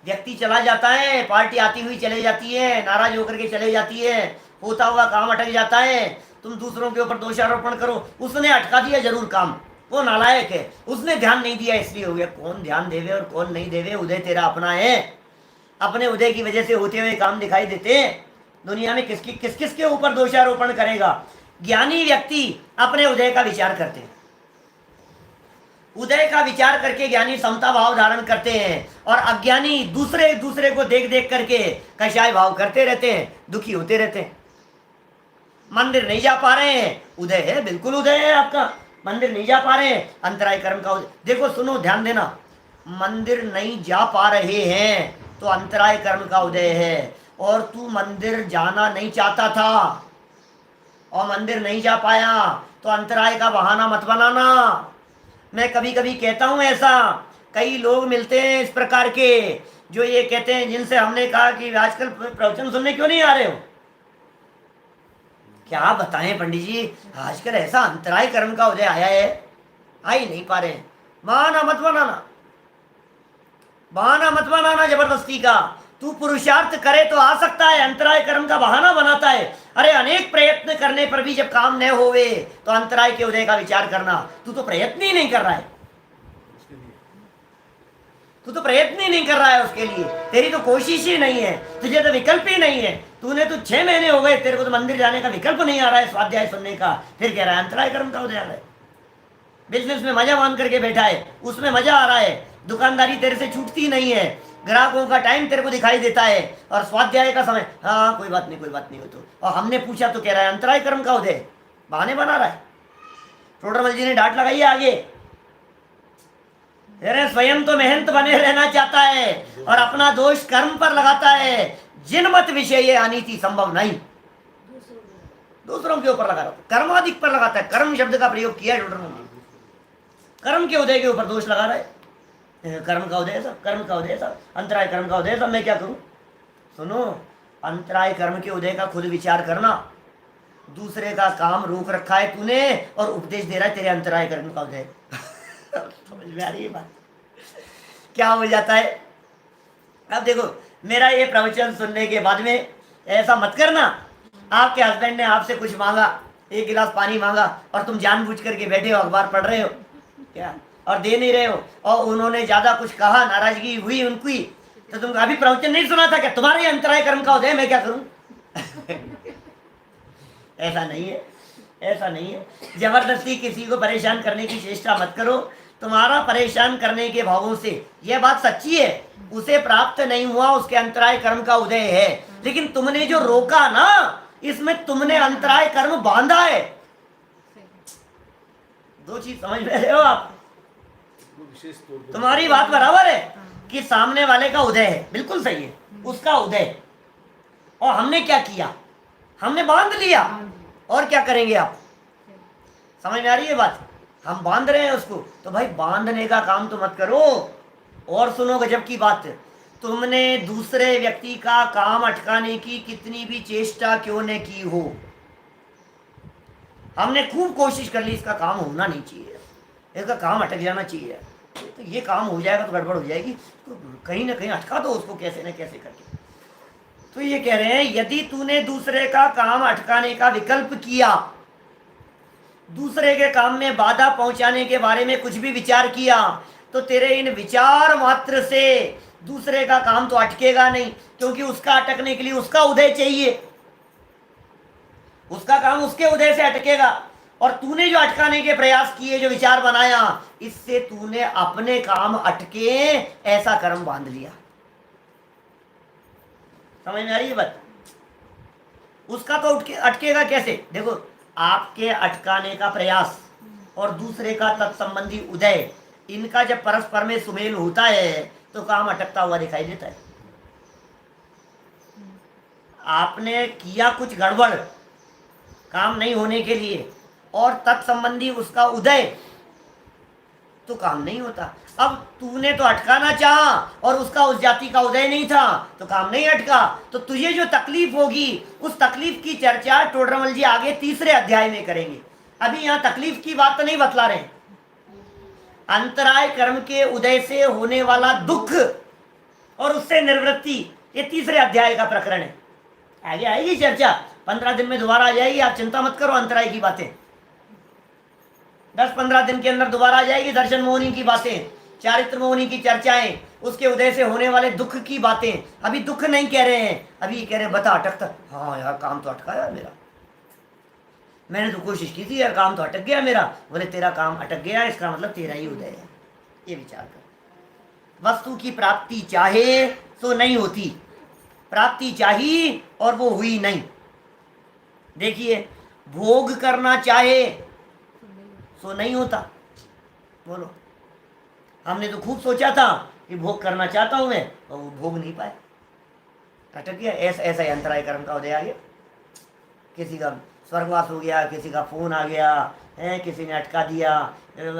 व्यक्ति चला जाता है, पार्टी आती हुई चले जाती है, नाराज होकर के चले जाती है, होता हुआ काम अटक जाता है। तुम दूसरों के ऊपर दोषारोपण करो, उसने अटका दिया जरूर काम, वो नालायक है, उसने ध्यान नहीं दिया इसलिए हो गया। कौन ध्यान देवे और कौन नहीं देवे, उदय तेरा अपना है। अपने उदय की वजह से होते हुए काम दिखाई देते हैं। दुनिया में किस किस के ऊपर दोषारोपण करेगा। ज्ञानी व्यक्ति अपने उदय का विचार करते हैं। उदय का विचार करके ज्ञानी समता भाव धारण करते हैं और अज्ञानी दूसरे दूसरे को देख देख करके कषाय भाव करते रहते हैं, दुखी होते रहते हैं। मंदिर नहीं जा पा रहे हैं, उदय है, बिल्कुल उदय है आपका। मंदिर नहीं जा पा रहे हैं, अंतराय कर्म का उदय। देखो सुनो, ध्यान देना, मंदिर नहीं जा पा रहे हैं तो अंतराय कर्म का उदय है। और तू मंदिर जाना नहीं चाहता था और मंदिर नहीं जा पाया तो अंतराय का बहाना मत बनाना। मैं कभी कभी कहता हूं ऐसा, कई लोग मिलते हैं इस प्रकार के जो ये कहते हैं, जिनसे हमने कहा कि आजकल प्रवचन सुनने क्यों नहीं आ रहे हो। क्या बताएं पंडित जी, आजकल ऐसा अंतराय कर्म का उदय आया है, आ ही नहीं पा रहे हैं। बहाना मत बनाना, बहाना मत बनाना जबरदस्ती का। तू पुरुषार्थ करे तो आ सकता है, अंतराय कर्म का बहाना बनाता है। अरे अनेक प्रयत्न करने पर भी जब काम न होवे तो अंतराय के उदय का विचार करना। तू तो प्रयत्न ही नहीं कर रहा है, तू तो प्रयत्न ही नहीं कर रहा है उसके लिए, तेरी तो कोशिश ही नहीं है, तुझे तो विकल्प ही नहीं है। तूने तो 6 महीने हो गए, तेरे को तो मंदिर जाने का विकल्प नहीं आ रहा है, स्वाध्याय सुनने का, फिर कह रहा है अंतराय कर्म का उदय आ रहा है। बिजनेस में मजा मान करके बैठा है, उसमें मजा आ रहा है, दुकानदारी तेरे से छूटती नहीं है, ग्राहकों का टाइम तेरे को दिखाई देता है, और स्वाध्याय का समय, हाँ कोई बात नहीं, कोई बात नहीं हो तो। और हमने पूछा तो कह रहा है अंतराय कर्म का उदय, बहाने बना रहा है। टोडरमल जी ने डांट लगाई है आगे, अरे स्वयं तो मेहनत बने रहना चाहता है और अपना दोष कर्म पर लगाता है। जिन मत विषय ये अनीति संभव नहीं, दूसरों के ऊपर लगा रहा है, कर्माधिक पर लगाता है। कर्म शब्द का प्रयोग किया है टोडरमल जी, कर्म के उदय के ऊपर दोष लगा रहा है। कर्म का उदय सब, कर्म का उदय सब, अंतराय कर्म का उदय सब, मैं क्या करूं। सुनो, अंतराय कर्म के उदय का खुद विचार करना। दूसरे का काम रोक रखा है तूने और उपदेश दे रहा है तेरे अंतराय कर्म का उदय। समझ में आ रही है बात? क्या हो जाता है। अब देखो, मेरा ये प्रवचन सुनने के बाद में ऐसा मत करना, आपके हस्बैंड ने आपसे कुछ मांगा, 1 गिलास पानी मांगा और तुम जानबूझ करके बैठे हो, अखबार पढ़ रहे हो क्या, और दे नहीं रहे हो, और उन्होंने ज्यादा कुछ कहा, नाराजगी हुई उनकी, तो तुम अभी प्रवचन नहीं सुना था क्या, तुम्हारे अंतराय कर्म का उदय, मैं क्या करूं। ऐसा नहीं है, ऐसा नहीं है। जबरदस्ती किसी को परेशान करने की चेष्टा मत करो। तुम्हारा परेशान करने के भावों से यह बात सच्ची है, उसे प्राप्त नहीं हुआ, उसके अंतराय कर्म का उदय है। लेकिन तुमने जो रोका ना, इसमें तुमने अंतराय कर्म बांधा है। 2 चीज समझ रहे हो आप। तुम्हारी बात बराबर है कि सामने वाले का उदय है, बिल्कुल सही है, उसका उदय, और हमने क्या किया, हमने बांध लिया। और क्या करेंगे आप, समझ में आ रही है बात। हम बांध रहे हैं उसको, तो भाई बांधने का काम तो मत करो। और सुनो गजब की बात, तुमने दूसरे व्यक्ति का काम अटकाने की कितनी भी चेष्टा क्यों न की हो, हमने खूब कोशिश कर ली, इसका काम होना नहीं चाहिए, इसका काम अटक जाना चाहिए, तो ये काम हो जाएगा तो गड़बड़ हो जाएगी, तो कहीं ना कहीं अटका दो उसको कैसे न कैसे करके। तो ये कह रहे हैं, यदि तूने दूसरे का काम अटकाने का विकल्प किया, दूसरे के काम में बाधा पहुंचाने के बारे में कुछ भी विचार किया, तो तेरे इन विचार मात्र से दूसरे का काम तो अटकेगा नहीं, क्योंकि उसका अटकने के लिए उसका उदय चाहिए, उसका काम उसके उदय से अटकेगा। और तूने जो अटकाने के प्रयास किए, जो विचार बनाया, इससे तूने अपने काम अटके ऐसा कर्म बांध लिया। समझ में आ रही है बात। उसका तो अटकेगा कैसे, देखो, आपके अटकाने का प्रयास और दूसरे का तत्संबंधी उदय, इनका जब परस्पर में सुमेल होता है तो काम अटकता हुआ दिखाई देता है। आपने किया कुछ गड़बड़ काम नहीं होने के लिए, और तत्संबंधी उसका उदय, तो काम नहीं होता। अब तूने तो अटकाना चाहा और उसका उस जाति का उदय नहीं था, तो काम नहीं अटका। तो तुझे जो तकलीफ होगी, उस तकलीफ की चर्चा टोडरमल जी आगे 3रे अध्याय में करेंगे। अभी यहाँ तकलीफ की बात तो नहीं बतला रहे। अंतराय कर्म के उदय से होने वाला दुख और उससे निवृत्ति, ये 3रे अध्याय का प्रकरण है। आगे आएगी चर्चा, 15 दिन में दोबारा आ जाएगी, आप चिंता मत करो। अंतराय की बातें 10-15 दिन के अंदर दोबारा आ जाएगी। दर्शन मोहनी की बातें, चारित्र मोहनी की चर्चाएं, उसके उदय से होने वाले दुख की बातें। अभी दुख नहीं कह रहे हैं, अभी कह रहे हैं बता अटकता, हाँ यार काम तो अटका यार मेरा। मैंने तो कोशिश की थी यार, काम तो अटक गया मेरा। बोले तेरा काम अटक गया, इसका मतलब तेरा ही उदय है। ये विचार कर। वस्तु की प्राप्ति चाहे तो नहीं होती, प्राप्ति चाहिए और वो हुई नहीं। देखिए, भोग करना चाहे तो नहीं होता। बोलो, हमने तो खूब सोचा था कि भोग करना चाहता हूं मैं, और वो भोग नहीं पाए, अटक गया। ऐसा ऐसा ही अंतराय कर्म का उदय आ गया। किसी का स्वर्गवास हो गया, किसी का फोन आ गया है, किसी ने अटका दिया।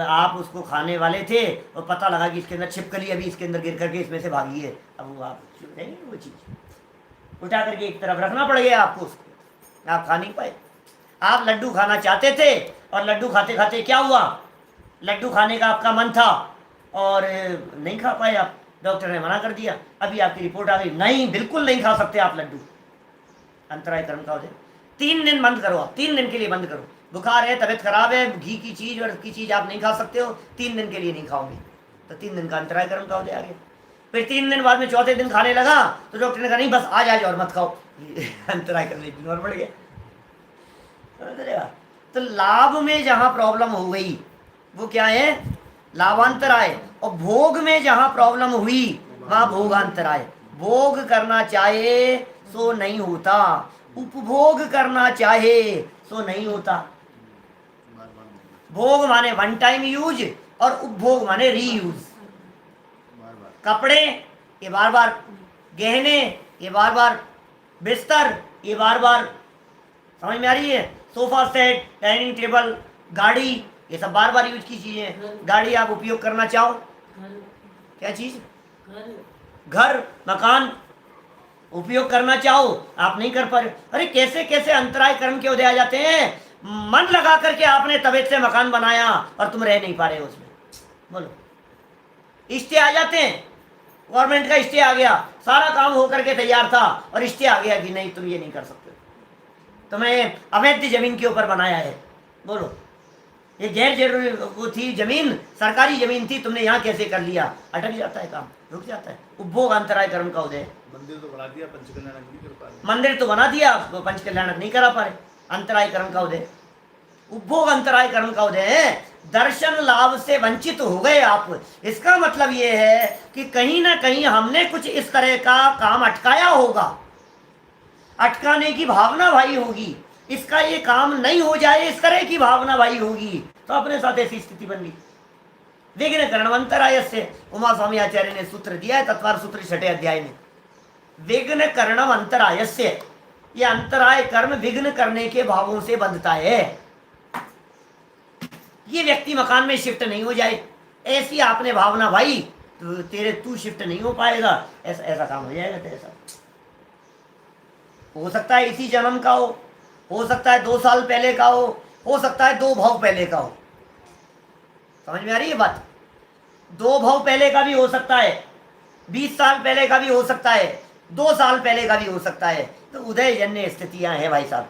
आप उसको खाने वाले थे और पता लगा कि इसके अंदर छिपकली अभी इसके अंदर गिर करके इसमें से भागी है। अब वो आप वो चीज़ उठा करके एक तरफ रखना पड़ गया आपको, उसको आप खा नहीं पाए। आप लड्डू खाना चाहते थे और लड्डू खाते खाते क्या हुआ, लड्डू खाने का आपका मन था और नहीं खा पाए आप, डॉक्टर ने मना कर दिया। अभी आपकी रिपोर्ट आ गई, नहीं बिल्कुल नहीं खा सकते आप लड्डू। अंतराय कर्म का उदय। 3 दिन बंद करो, आप 3 दिन के लिए बंद करो। बुखार है, तबीयत खराब है, घी की चीज और की चीज आप नहीं खा सकते हो, 3 दिन के लिए नहीं खाओगे, तो 3 दिन का अंतराय कर्म का उदय आ गया। फिर 3 दिन बाद में चौथे दिन खाने लगा तो डॉक्टर ने कहा नहीं बस आज और मत खाओ। अंतराय कर्म 1 दिन और बढ़ गया। तो लाभ में जहां प्रॉब्लम हो गई वो क्या है, लाभांतराय। और भोग में जहां प्रॉब्लम हुई वहां भोगांतराय। भोग करना चाहे सो नहीं होता, उपभोग करना चाहे सो नहीं होता। भोग माने 1 टाइम यूज और उपभोग माने रीयूज। कपड़े ये बार बार, गहने ये बार बार, बिस्तर ये बार बार, समझ में आ रही है, सोफा सेट, डाइनिंग टेबल, गाड़ी, ये सब बार बार यूज की चीजें। गाड़ी आप उपयोग करना चाहो, क्या चीज, घर मकान उपयोग करना चाहो आप नहीं कर पा रहे। अरे कैसे कैसे अंतराय कर्म के उदय आ जाते हैं। मन लगा करके आपने तबीयत से मकान बनाया और तुम रह नहीं पा रहे हो उसमें। बोलो, स्टे आ जाते हैं, गवर्नमेंट का स्टे आ गया, सारा काम होकर के तैयार था और स्टे आ गया कि नहीं तुम ये नहीं कर सकते, तुम्हें अवैध जमीन के ऊपर बनाया है। बोलो, ये गैर जरूरी वो थी जमीन, सरकारी जमीन थी, तुमने यहाँ कैसे कर लिया। अटक जाता है काम, रुक जाता है। उपभोग अंतराय कर्म का उदय। मंदिर तो बना दिया, पंचकल्याणक नहीं कर पा रहे। मंदिर तो बना दिया, पंचकल्याणक नहीं करा पा रहे, अंतराय कर्म का उदय। उपभोग अंतराय कर्म का उदय है। दर्शन लाभ से वंचित हो गए आप, इसका मतलब ये है कि कहीं ना कहीं हमने कुछ इस तरह का काम अटकाया होगा, अटकाने की भावना भाई होगी, इसका ये काम नहीं हो जाए इस तरह की भावना भाई होगी, तो अपने साथ ऐसी स्थिति बन गई। विघ्न करणमंतराय से उमा स्वामी आचार्य ने सूत्र दिया है, तत्वार सूत्र 6 अध्याय में। विघ्न करणम अंतराय से, ये अंतराय कर्म विघ्न करने के भावों से बंधता है। ये व्यक्ति मकान में शिफ्ट नहीं हो जाए, ऐसी आपने भावना भाई, तो तेरे तू शिफ्ट नहीं हो पाएगा, ऐसा ऐसा काम हो जाएगा तेरे साथ। हो सकता है इसी जन्म का हो सकता है 2 साल पहले का हो सकता है 2 भाव पहले का हो। समझ में आ रही है बात। 2 भाव पहले का भी हो सकता है, 20 साल पहले का भी हो सकता है, 2 साल पहले का भी हो सकता है। तो उदय जन्य स्थितियां हैं भाई साहब।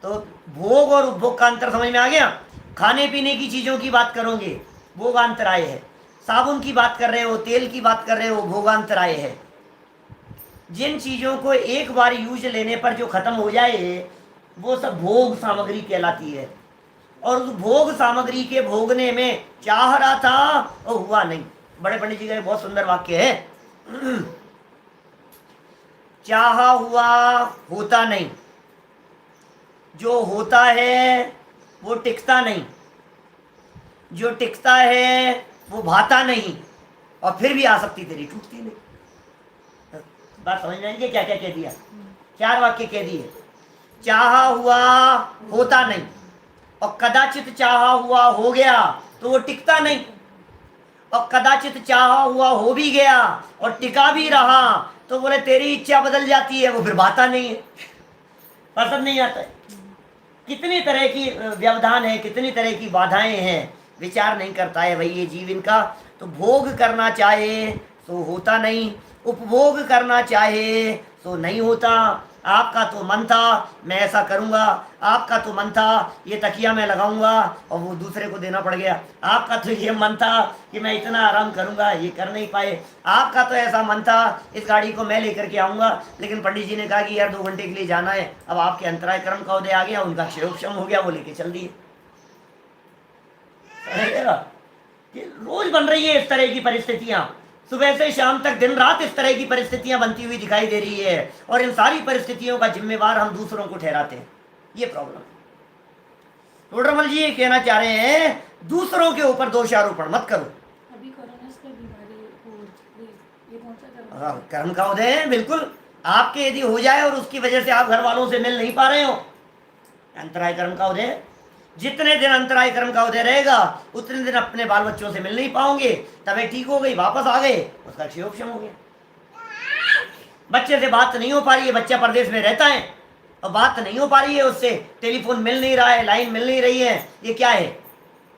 तो भोग और उपभोग का अंतर समझ में आ गया। खाने पीने की चीजों की बात करोगे, भोगांतराय है। साबुन की बात कर रहे हो, तेल की बात कर रहे हो, भोगांतराय है। जिन चीजों को एक बार यूज लेने पर जो खत्म हो जाए वो सब भोग सामग्री कहलाती है। और उस भोग सामग्री के भोगने में चाह रहा था और हुआ नहीं। बड़े पंडित जी का बहुत सुंदर वाक्य है, चाहा हुआ होता नहीं, जो होता है वो टिकता नहीं, जो टिकता है वो भाता नहीं, और फिर भी आसक्ति तेरी टूटती नहीं। बात समझ में आएगी क्या क्या कह दिया, 4 वाक्य कह दिए। चाहा हुआ होता नहीं, और कदाचित चाहा हुआ हो गया तो वो टिकता नहीं, और कदाचित चाहा हुआ हो भी गया और टिका भी रहा तो बोले तेरी इच्छा बदल जाती है, वो फिर भाता नहीं है, पसंद नहीं आता है। कितनी तरह की व्यवधान है, कितनी तरह की बाधाएं हैं, विचार नहीं करता है भाई ये जीव इनका। तो भोग करना चाहे तो होता नहीं, उपभोग करना चाहे तो नहीं होता। आपका तो मन था मैं ऐसा करूंगा, आपका तो मन था ये तकिया मैं लगाऊंगा और वो दूसरे को देना पड़ गया, आपका तो ये मन था कि मैं इतना आराम करूंगा, ये कर नहीं पाए, आपका तो ऐसा मन था इस गाड़ी को मैं लेकर के आऊंगा, लेकिन पंडित जी ने कहा कि यार 2 घंटे के लिए जाना है, अब आपके अंतराय कर्म का उदय आ गया, उनका क्षयोक्षम हो गया, वो लेके चल दिए। ये रोज बन रही है इस तरह की परिस्थितियां, सुबह से शाम तक दिन रात इस तरह की परिस्थितियां बनती हुई दिखाई दे रही है, और इन सारी परिस्थितियों का जिम्मेवार हम दूसरों को ठहराते हैं। ये प्रॉब्लम है। टोडरमल जी ये कहना चाह रहे हैं दूसरों के ऊपर दोषारोपण मत करो। अभी कोरोना से बीमारी हो गई, ये कौन सा कर्म? हाँ, कर्म का उदय है बिल्कुल। आपके यदि हो जाए और उसकी वजह से आप घर वालों से मिल नहीं पा रहे हो, अंतराय कर्म का उदय है। जितने दिन अंतराय कर्म का उदय रहेगा उतने दिन अपने बाल बच्चों से मिल नहीं पाओगे, तबीयत ठीक हो गई वापस आ गए, उसका क्षयोक्षम हो गया। बच्चे से बात नहीं हो पा रही है, बच्चा परदेश में रहता है और बात नहीं हो पा रही है उससे, टेलीफोन मिल नहीं रहा है, लाइन मिल नहीं रही है, ये क्या है?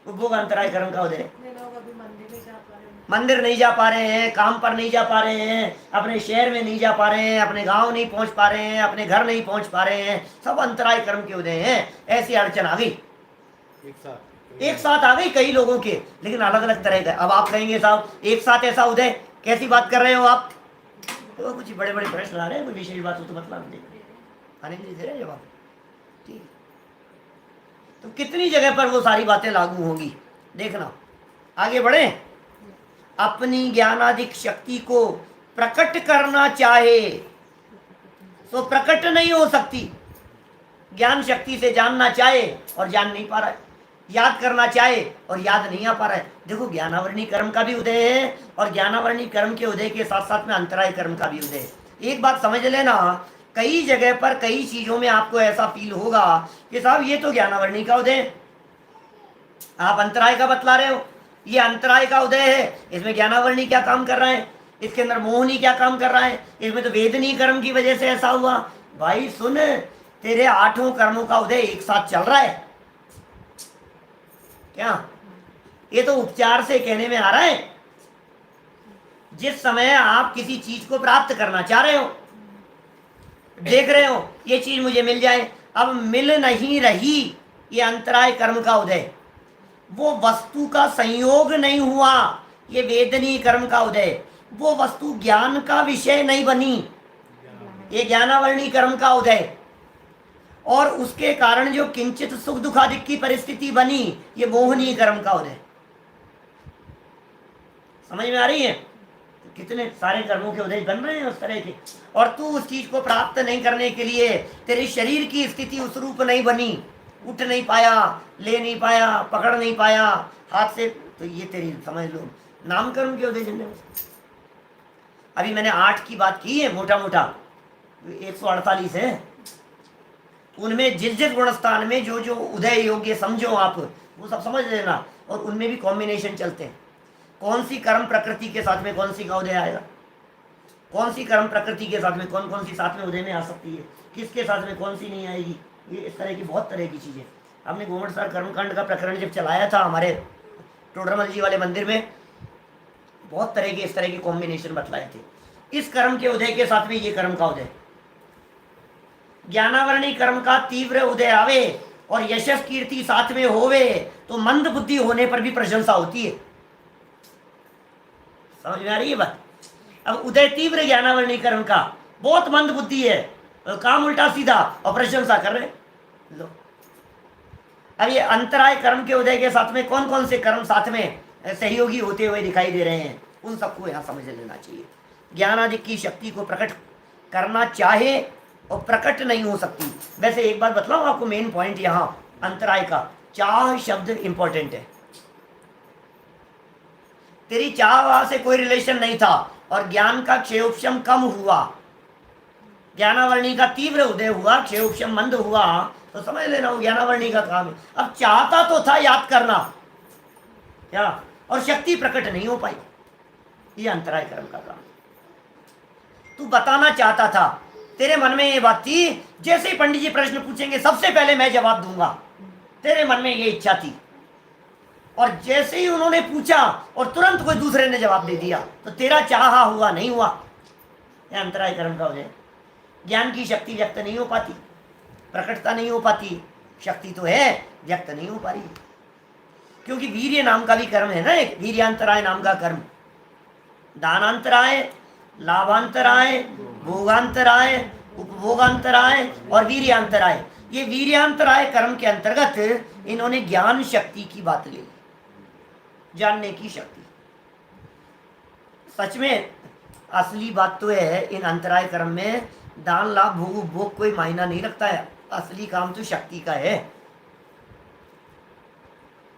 उपभोग अंतराय कर्म का उदय। लोग अभी मंदिर नहीं जा पा रहे हैं, मंदिर नहीं जा पा रहे हैं, काम पर नहीं जा पा रहे हैं, अपने शहर में नहीं जा पा रहे हैं, अपने गांव नहीं पहुंच पा रहे हैं, अपने घर नहीं पहुंच पा रहे हैं, सब अंतराय कर्म के उदय हैं। ऐसी अड़चन आ गई, एक साथ आ गई कई लोगों के, लेकिन अलग अलग तरह का। अब आप कहेंगे साहब एक साथ ऐसा उदय, कैसी बात कर रहे हो आप? तो कुछ बड़े बड़े प्रश्न आ रहे हैं, कोई विशेष बात हो तो बतला दें, आने के लिए दे रहे जवाब। ठीक, तो कितनी जगह पर वो सारी बातें लागू होंगी, देखना। आगे बढ़े। अपनी ज्ञानाधिक शक्ति को प्रकट करना चाहे तो प्रकट नहीं हो सकती। ज्ञान शक्ति से जानना चाहे और जान नहीं पा रहा है, याद करना चाहे और याद नहीं आ पा रहा है। देखो ज्ञानावरणी कर्म का भी उदय है और ज्ञानावरणी कर्म के उदय के साथ साथ में अंतराय कर्म का भी उदय है। एक बात समझ लेना, कई जगह पर कई चीजों में आपको ऐसा फील होगा कि साहब ये तो ज्ञानावरणी का उदय है, आप अंतराय का बतला रहे हो, ये अंतराय का उदय है, इसमें ज्ञानावरणी क्या काम कर रहा है, इसके अंदर मोहनी क्या काम कर रहा है, इसमें तो वेदनी कर्म की वजह से ऐसा हुआ। भाई सुन, तेरे 8 कर्मों का उदय एक साथ चल रहा है क्या? ये तो उपचार से कहने में आ रहा है। जिस समय आप किसी चीज को प्राप्त करना चाह रहे हो, देख रहे हो ये चीज मुझे मिल जाए, अब मिल नहीं रही, ये अंतराय कर्म का उदय। वो वस्तु का संयोग नहीं हुआ, ये वेदनी कर्म का उदय। वो वस्तु ज्ञान का विषय नहीं बनी, ये ज्ञानावरणी कर्म का उदय। और उसके कारण जो किंचित सुख दुखादि की परिस्थिति बनी, ये मोहनी कर्म का उदय। समझ में आ रही है? तो कितने सारे कर्मों के उदय बन रहे हैं उस तरह के, और तू उस चीज को प्राप्त नहीं करने के लिए तेरे शरीर की स्थिति उस रूप नहीं बनी, उठ नहीं पाया, ले नहीं पाया, पकड़ नहीं पाया हाथ से, तो ये तेरी समझ लो नाम कर्म के उदय जिंदगी। अभी मैंने 8 की बात की है, मोटा मोटा 148 है, उनमें जिस जिस गुणस्थान में जो जो उदय योग्य समझो आप, वो सब समझ लेना, और उनमें भी कॉम्बिनेशन चलते हैं। कौन सी कर्म प्रकृति के साथ में कौन सी का उदय आएगा, कौन सी कर्म प्रकृति के साथ में कौन कौन सी साथ में उदय में आ सकती है, किसके साथ में कौन सी नहीं आएगी, ये इस तरह की बहुत तरह की चीज़ें। हमने गोमट सर कर्मकांड का प्रकरण जब चलाया था हमारे टोडरमल जी वाले मंदिर में, बहुत तरह के इस तरह के कॉम्बिनेशन बतलाए थे। इस कर्म के उदय के साथ में ये कर्म का उदय, ज्ञानावरणी कर्म का तीव्र उदय आवे और यशस कीर्ति साथ में होवे तो मंद बुद्धि होने पर भी प्रशंसा होती है। समझ में आ रही है बात? अब उदय तीव्र ज्ञानावरणी कर्म का, बहुत मंद बुद्धि है, काम उल्टा सीधा और प्रशंसा कर रहे लो। अब ये अंतराय कर्म के उदय के साथ में कौन कौन से कर्म साथ में सहयोगी होते हुए दिखाई दे रहे हैं, उन सबको यहाँ समझ लेना चाहिए। ज्ञानादि की शक्ति को प्रकट करना चाहे और प्रकट नहीं हो सकती। वैसे एक बात बतलाऊं आपको, मेन पॉइंट यहाँ अंतराय का, चाह शब्द इंपॉर्टेंट है। तेरी चाह से कोई रिलेशन नहीं था और ज्ञान का क्षयोपशम कम हुआ, ज्ञानावरणी का तीव्र उदय हुआ, क्षयोपशम मंद हुआ, तो समझ लेना वो ज्ञानावरणी का काम है। अब चाहता तो था याद करना क्या, और शक्ति प्रकट नहीं हो पाई, ये अंतराय कर्म का काम। तू बताना चाहता था, तेरे मन में ये बात थी, जैसे ही पंडित जी प्रश्न पूछेंगे सबसे पहले मैं जवाब दूंगा, तेरे मन में ये इच्छा थी, और जैसे ही उन्होंने पूछा और तुरंत कोई दूसरे ने जवाब दे दिया, तो तेरा चाहा हुआ नहीं हुआ, यह अंतराय कर्म का हो जाए। ज्ञान की शक्ति व्यक्त नहीं हो पाती, प्रकटता नहीं हो पाती। शक्ति तो है, व्यक्त नहीं हो पा रही, क्योंकि वीर्य नाम का भी कर्म है ना, एक वीर्यांतराय नाम का कर्म। दानांतराय, लाभांतराय, भोगांतराय, उपभोगांतराय और वीर्यांतराय। ये वीर्यांतराय कर्म के अंतर्गत इन्होंने ज्ञान शक्ति की बात ले ली, जानने की शक्ति। सच में असली बात तो है, इन अंतराय कर्म में दान लाभ भोग उपभोग कोई मायना नहीं रखता है। असली काम तो शक्ति का है।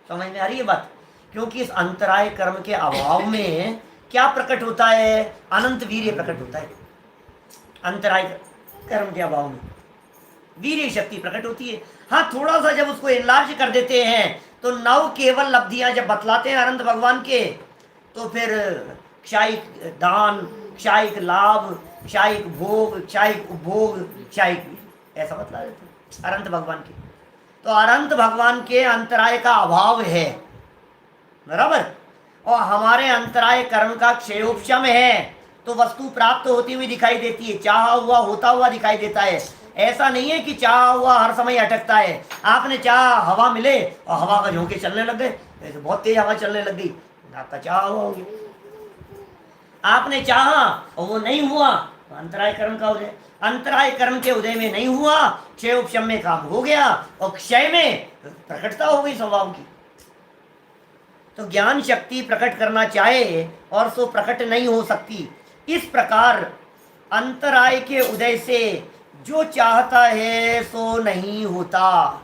समझ में आ रही है बात? क्योंकि इस अंतराय कर्म के अभाव में क्या प्रकट होता है? अनंत वीर्य प्रकट होता है। अंतराय कर्म के अभाव में वीर्य शक्ति प्रकट होती है। हाँ, थोड़ा सा जब उसको एनलार्ज कर देते हैं तो नव केवल लब्धियां जब बतलाते हैं अनंत भगवान के, तो फिर क्षायिक दान, क्षायिक लाभ, क्षायिक भोग, क्षायिक उपभोग, क्षायिक वीर्य, ऐसा बतला देते हैं अनंत भगवान के। तो अनंत भगवान के अंतराय का अभाव है, बराबर। और हमारे अंतराय कर्म का क्षयोपशम है, तो वस्तु प्राप्त होती हुई दिखाई देती है, चाहा हुआ होता हुआ दिखाई देता है। ऐसा नहीं है कि चाहा हुआ हर समय अटकता है। आपने चाहा हवा मिले और हवा का झोंके चलने लग गए, ऐसे बहुत तेज हवा चलने लग गई, आपका चाहा हुआ हो गया। आपने चाहा और वो नहीं हुआ, तो अंतराय कर्म का उदय। अंतराय कर्म के उदय में नहीं हुआ, क्षय उपशम में काम हो गया, और क्षय में प्रकटता हो गई स्वभाव की। तो ज्ञान शक्ति प्रकट करना चाहे और सो प्रकट नहीं हो सकती। इस प्रकार अंतराय के उदय से जो चाहता है सो नहीं होता।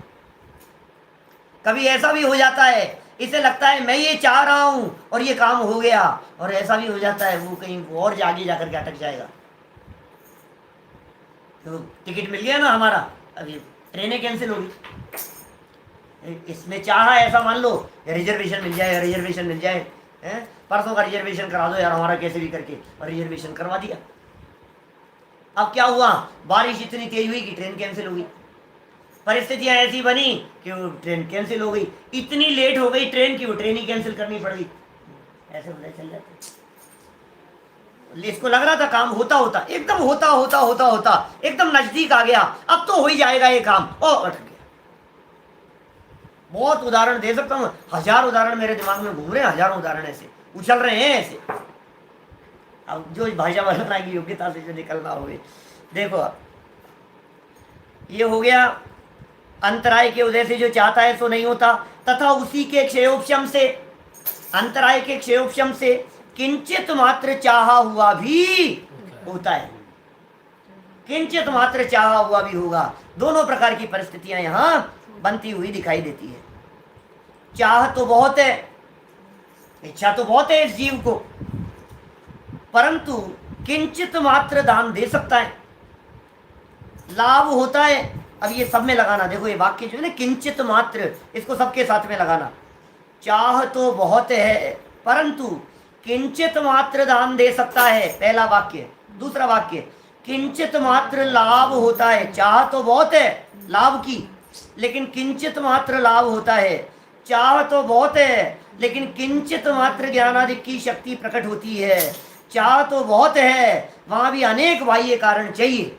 कभी ऐसा भी हो जाता है, इसे लगता है मैं ये चाह रहा हूं और ये काम हो गया, और ऐसा भी हो जाता है वो कहीं और आगे जाकर के अटक जाएगा। तो टिकट मिल गया ना हमारा, अभी ट्रेनें कैंसिल होगी, इसमें चाहा ऐसा मान लो रिजर्वेशन मिल जाए, रिजर्वेशन मिल जाए, परसों का रिजर्वेशन करा दो यार हमारा कैसे भी करके, और रिजर्वेशन करवा दिया। अब क्या हुआ, बारिश इतनी तेज हुई कि ट्रेन कैंसिल हो गई। परिस्थितियां ऐसी बनी कि वो ट्रेन कैंसिल हो गई, इतनी लेट हो गई ट्रेन की वो ट्रेन ही कैंसिल करनी पड़ गई। ऐसे उधर चल जाते। इसको लग रहा था काम होता होता, एकदम होता होता होता होता एकदम नजदीक आ गया, अब तो हो ही जाएगा ये काम, और अटक गया। बहुत उदाहरण दे सकता हूँ, हजार उदाहरण मेरे दिमाग में घूम रहे हैं, हजारों उदाहरण ऐसे उछल रहे हैं ऐसे। अब जो भाषा बोलना की योग्यता से जो निकलना हो, देखो अब ये हो गया अंतराय के उदय से जो चाहता है सो नहीं होता, तथा उसी के क्षयोपशम से, अंतराय के क्षयोपशम से किंचित मात्र चाहा हुआ भी होता है, किंचित मात्र चाहा हुआ भी होगा। दोनों प्रकार की परिस्थितियां यहां बनती हुई दिखाई देती है। चाह तो बहुत है, इच्छा तो बहुत है इस जीव को, परंतु किंचित मात्र दान दे सकता है, लाभ होता है। अब ये सब में लगाना, देखो ये वाक्य जो है ना, किंचित मात्र, इसको सबके साथ में लगाना। चाह तो बहुत है परंतु किंचित मात्र दान दे सकता है, पहला वाक्य। दूसरा वाक्य, किंचित मात्र लाभ होता है। चाह तो बहुत है लाभ की, लेकिन किंचित मात्र लाभ होता है। चाह तो बहुत है लेकिन किंचित मात्र ज्ञानादि की शक्ति प्रकट होती है। चाह तो बहुत है, वहां भी अनेक बाह्य कारण चाहिए,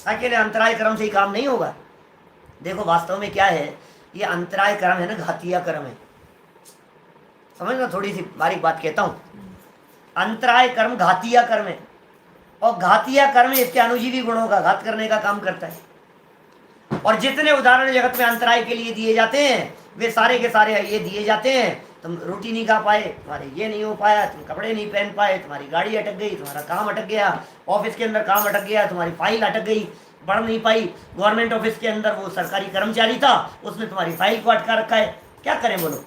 अकेले अंतराय कर्म से ही काम नहीं होगा। देखो वास्तव में क्या है, ये अंतराय कर्म है ना, घातिया कर्म है। समझना, थोड़ी सी बारीक बात कहता हूं। अंतराय कर्म घातिया कर्म है, और घातिया कर्म इसके अनुजीवी गुणों का घात करने का काम करता है। और जितने उदाहरण जगत में अंतराय के लिए दिए जाते हैं वे सारे के सारे ये दिए जाते हैं, तुम रोटी नहीं खा पाए, तुम्हारे ये नहीं हो पाया, तुम कपड़े नहीं पहन पाए, तुम्हारी गाड़ी अटक गई, तुम्हारा काम अटक गया, ऑफिस के अंदर काम अटक गया, तुम्हारी फाइल अटक गई, बढ़ नहीं पाई, गवर्नमेंट ऑफिस के अंदर वो सरकारी कर्मचारी था, उसने तुम्हारी फाइल को अटका रखा है, क्या करें बोलो?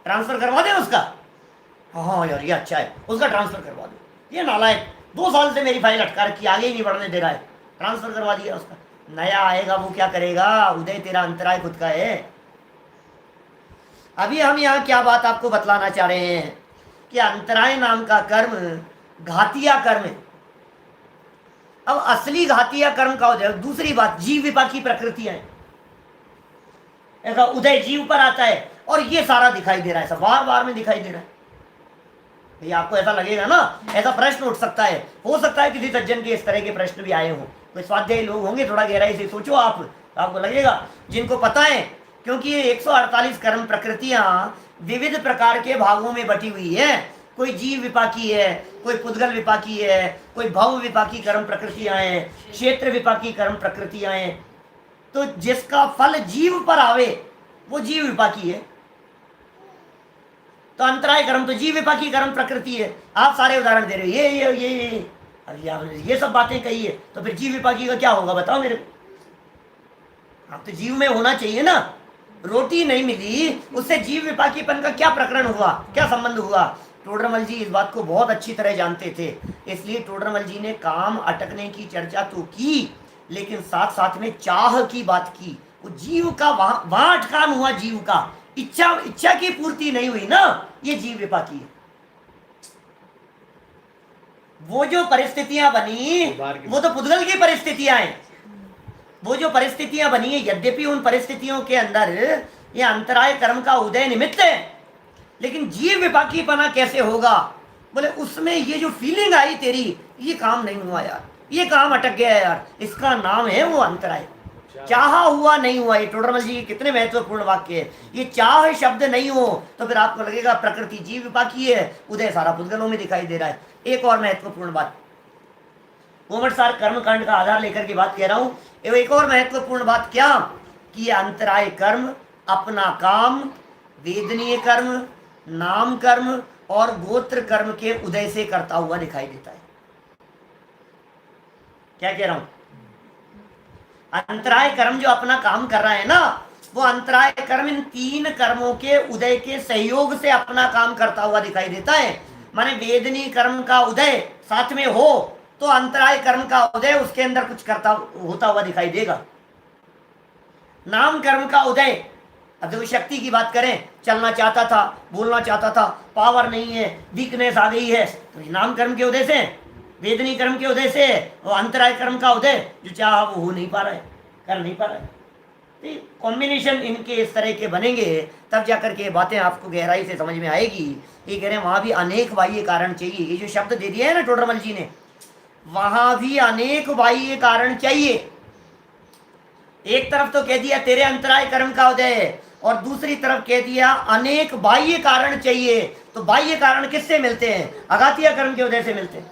ट्रांसफर करवा दें उसका? हाँ यार ये अच्छा है, उसका ट्रांसफर करवा दो। ये नालायक 2 साल से मेरी फाइल अटका रखी, आगे ही नहीं बढ़ने दे रहा है, ट्रांसफर करवा दिया उसका। नया आएगा वो क्या करेगा? उदय तेरा अंतराय खुद का है। अभी हम यहाँ क्या बात आपको बतलाना चाह रहे हैं कि अंतराय नाम का कर्म घातिया कर्म है। अब असली घातिया कर्म का उदय, दूसरी बात, जीव विपाकी प्रकृतियां हैं, उदय जीव पर आता है, और ये सारा दिखाई दे रहा है, सब बार बार में दिखाई दे रहा है। ये आपको ऐसा लगेगा ना, ऐसा प्रश्न उठ सकता है, हो सकता है किसी सज्जन के इस तरह के प्रश्न भी आए हों। कोई स्वाध्यायी लोग होंगे, थोड़ा गहराई से सोचो आप, आपको लगेगा जिनको पता है, क्योंकि ये 148 कर्म प्रकृतियां विविध प्रकार के भागों में बटी हुई है। कोई जीव विपाकी है, कोई पुद्गल विपाकी है, कोई भव विपाकी कर्म प्रकृतियां हैं, क्षेत्र विपाकी कर्म प्रकृतियां हैं। तो जिसका फल जीव पर आवे वो जीव विपाकी है। तो अंतराय कर्म तो जीव विपाकी कर्म प्रकृति है। आप सारे उदाहरण दे रहे हो, ये अभी आपने ये सब बातें कही है, तो फिर जीव विपाकी का क्या होगा बताओ मेरे को। आप तो जीव में होना चाहिए ना। रोटी नहीं मिली, उससे जीव विपाकीपन का क्या प्रकरण हुआ, क्या संबंध हुआ। टोडरमल जी इस बात को बहुत अच्छी तरह जानते थे, इसलिए टोडरमल जी ने काम अटकने की चर्चा तो की, लेकिन साथ साथ में चाह की बात की। वो जीव का वहां अटकान हुआ, जीव का इच्छा की पूर्ति नहीं हुई ना, ये जीव विपाकी है। वो जो परिस्थितियां बनी वो तो पुद्गल की परिस्थितियां हैं। वो जो परिस्थितियां बनी है, यद्यपि उन परिस्थितियों के अंदर ये अंतराय कर्म का उदय निमित्त है, लेकिन जीव विपाकीपना कैसे होगा। बोले उसमें ये जो फीलिंग आई तेरी, ये काम नहीं हुआ यार, ये काम अटक गया यार, इसका नाम है वो अंतराय। चाहा हुआ नहीं हुआ। ये टोडरमल जी के कितने महत्वपूर्ण वाक्य है। ये चाह शब्द नहीं हो तो फिर आपको लगेगा प्रकृति जीव विपाकी है, उदय सारा पुद्गलों में दिखाई दे रहा है। एक और महत्वपूर्ण बात, कोमटसार कर्मकांड का आधार लेकर के बात कह रहा हूं। एक और महत्वपूर्ण बात क्या, कि ये अंतराय कर्म अपना काम वेदनीय कर्म, नाम कर्म और गोत्र कर्म के उदय से करता हुआ दिखाई देता है। क्या कह रहा हूं, अंतराय कर्म जो अपना काम कर रहा है ना, वो अंतराय कर्म इन तीन कर्मों के उदय के सहयोग से अपना काम करता हुआ दिखाई देता है। माने वेदनीय कर्म का उदय साथ में हो तो अंतराय कर्म का उदय उसके अंदर कुछ करता होता हुआ दिखाई देगा। नाम कर्म का उदय, अब शक्ति की बात करें, चलना चाहता था, बोलना चाहता था, पावर नहीं है, वीकनेस आ गई है, तो नाम कर्म के उदय से, वेदनीय कर्म के उदय से, वो अंतराय कर्म का उदय जो चाह वो हो नहीं पा रहा है, कर नहीं पा रहा है। तो कॉम्बिनेशन इनके इस तरह के बनेंगे तब जाकर के बातें आपको गहराई से समझ में आएगी। ये कह रहे हैं वहां भी अनेक बाह्य कारण चाहिए। ये जो शब्द दे दिया है ना टोडरमल जी ने, वहां भी अनेक बाह्य कारण चाहिए। एक तरफ तो कह दिया तेरे अंतराय कर्म का उदय है, और दूसरी तरफ कह दिया अनेक बाह्य कारण चाहिए। तो बाह्य कारण किससे मिलते हैं, अघातीय कर्म के उदय से मिलते हैं।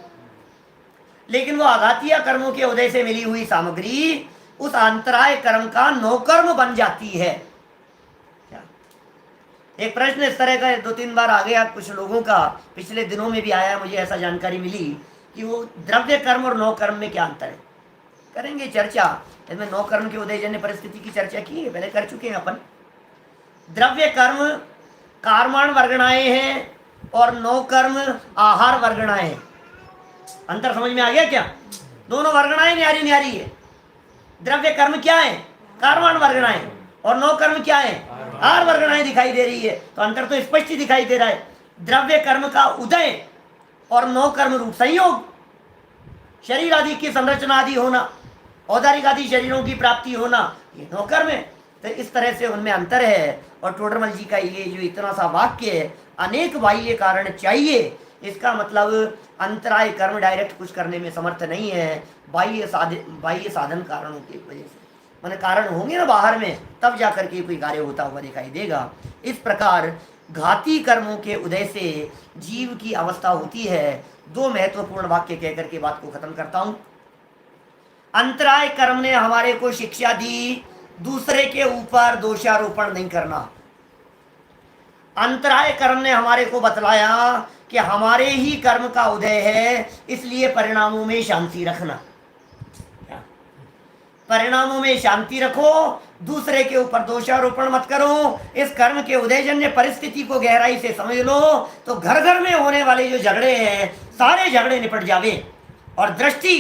लेकिन वो अघातीय कर्मों के उदय से मिली हुई सामग्री उस अंतराय कर्म का नौकर्म बन जाती है। क्या एक प्रश्न इस तरह का 2-3 बार आ गया कुछ लोगों का, पिछले दिनों में भी आया, मुझे ऐसा जानकारी मिली कि वो द्रव्य कर्म और नौकर्म में क्या अंतर है। करेंगे चर्चा, इसमें नौकर्म के उदयजन्य परिस्थिति की चर्चा की है, पहले कर चुके हैं अपन। द्रव्य कर्म कार्माण वर्गणाएं हैं और नौकर्म आहार वर्गणाएं हैं। अंतर समझ में आ गया क्या, दोनों वर्गणाएं न्यारी न्यारी है। द्रव्य कर्म क्या है, कार्माण वर्गणाएं, और नौकर्म क्या है, आहार वर्गणाएं दिखाई दे रही है। तो अंतर तो स्पष्ट ही दिखाई दे रहा है। द्रव्य कर्म का उदय और नौकर्म रूप संयोग, शरीर आदि की संरचना आदि होना, औदारिक आदि शरीरों की प्राप्ति होना, ये नौकर्म है। तो इस तरह से उनमें अंतर है। और टोडरमल जी का ये जो इतना सा वाक्य है, अनेक बाह्य कारण चाहिए, इसका मतलब अंतराय कर्म डायरेक्ट कुछ करने में समर्थ नहीं है, बाह्य साधन कारणों की वजह से, माने कारण होंगे ना बाहर में, तब जाकर के कोई कार्य होता हुआ दिखाई देगा। इस प्रकार घाती कर्मों के उदय से जीव की अवस्था होती है। 2 महत्वपूर्ण वाक्य कहकर के बात को खत्म करता हूं। अंतराय कर्म ने हमारे को शिक्षा दी दूसरे के ऊपर दोषारोपण नहीं करना। अंतराय कर्म ने हमारे को बतलाया कि हमारे ही कर्म का उदय है, इसलिए परिणामों में शांति रखना। परिणामों में शांति रखो, दूसरे के ऊपर दोषारोपण मत करो। इस कर्म के उदयजन्य परिस्थिति को गहराई से समझ लो तो घर घर में होने वाले जो झगड़े हैं सारे झगड़े निपट जावे। और दृष्टि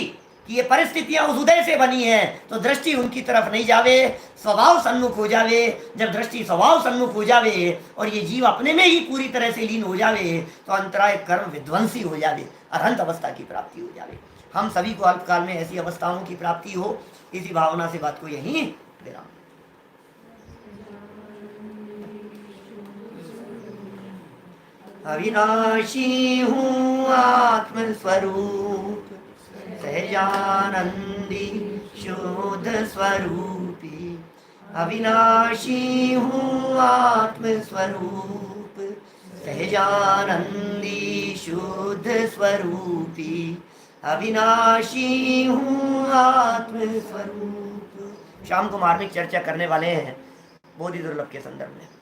कि ये परिस्थितियां उस उदय से बनी है, तो दृष्टि उनकी तरफ नहीं जावे, स्वभाव सन्मुख हो जावे। जब दृष्टि स्वभाव सन्मुख हो जावे और ये जीव अपने में ही पूरी तरह से लीन हो जावे, तो अंतराय कर्म विध्वंसी हो जावे, अरहंत अवस्था की प्राप्ति हो जावे। हम सभी को अल्पकाल में ऐसी अवस्थाओं की प्राप्ति हो, इसी भावना से बात को यहीं विराम। अविनाशी हूँ आत्म स्वरूप, सहजानंदी शुद्ध स्वरूपी। अविनाशी हूँ आत्म स्वरूप, सहजानंदी शुद्ध स्वरूपी। अविनाशी हूँ आत्म स्वरूप। शाम को मार्मिक चर्चा करने वाले हैं बोधि दुर्लभ के संदर्भ में।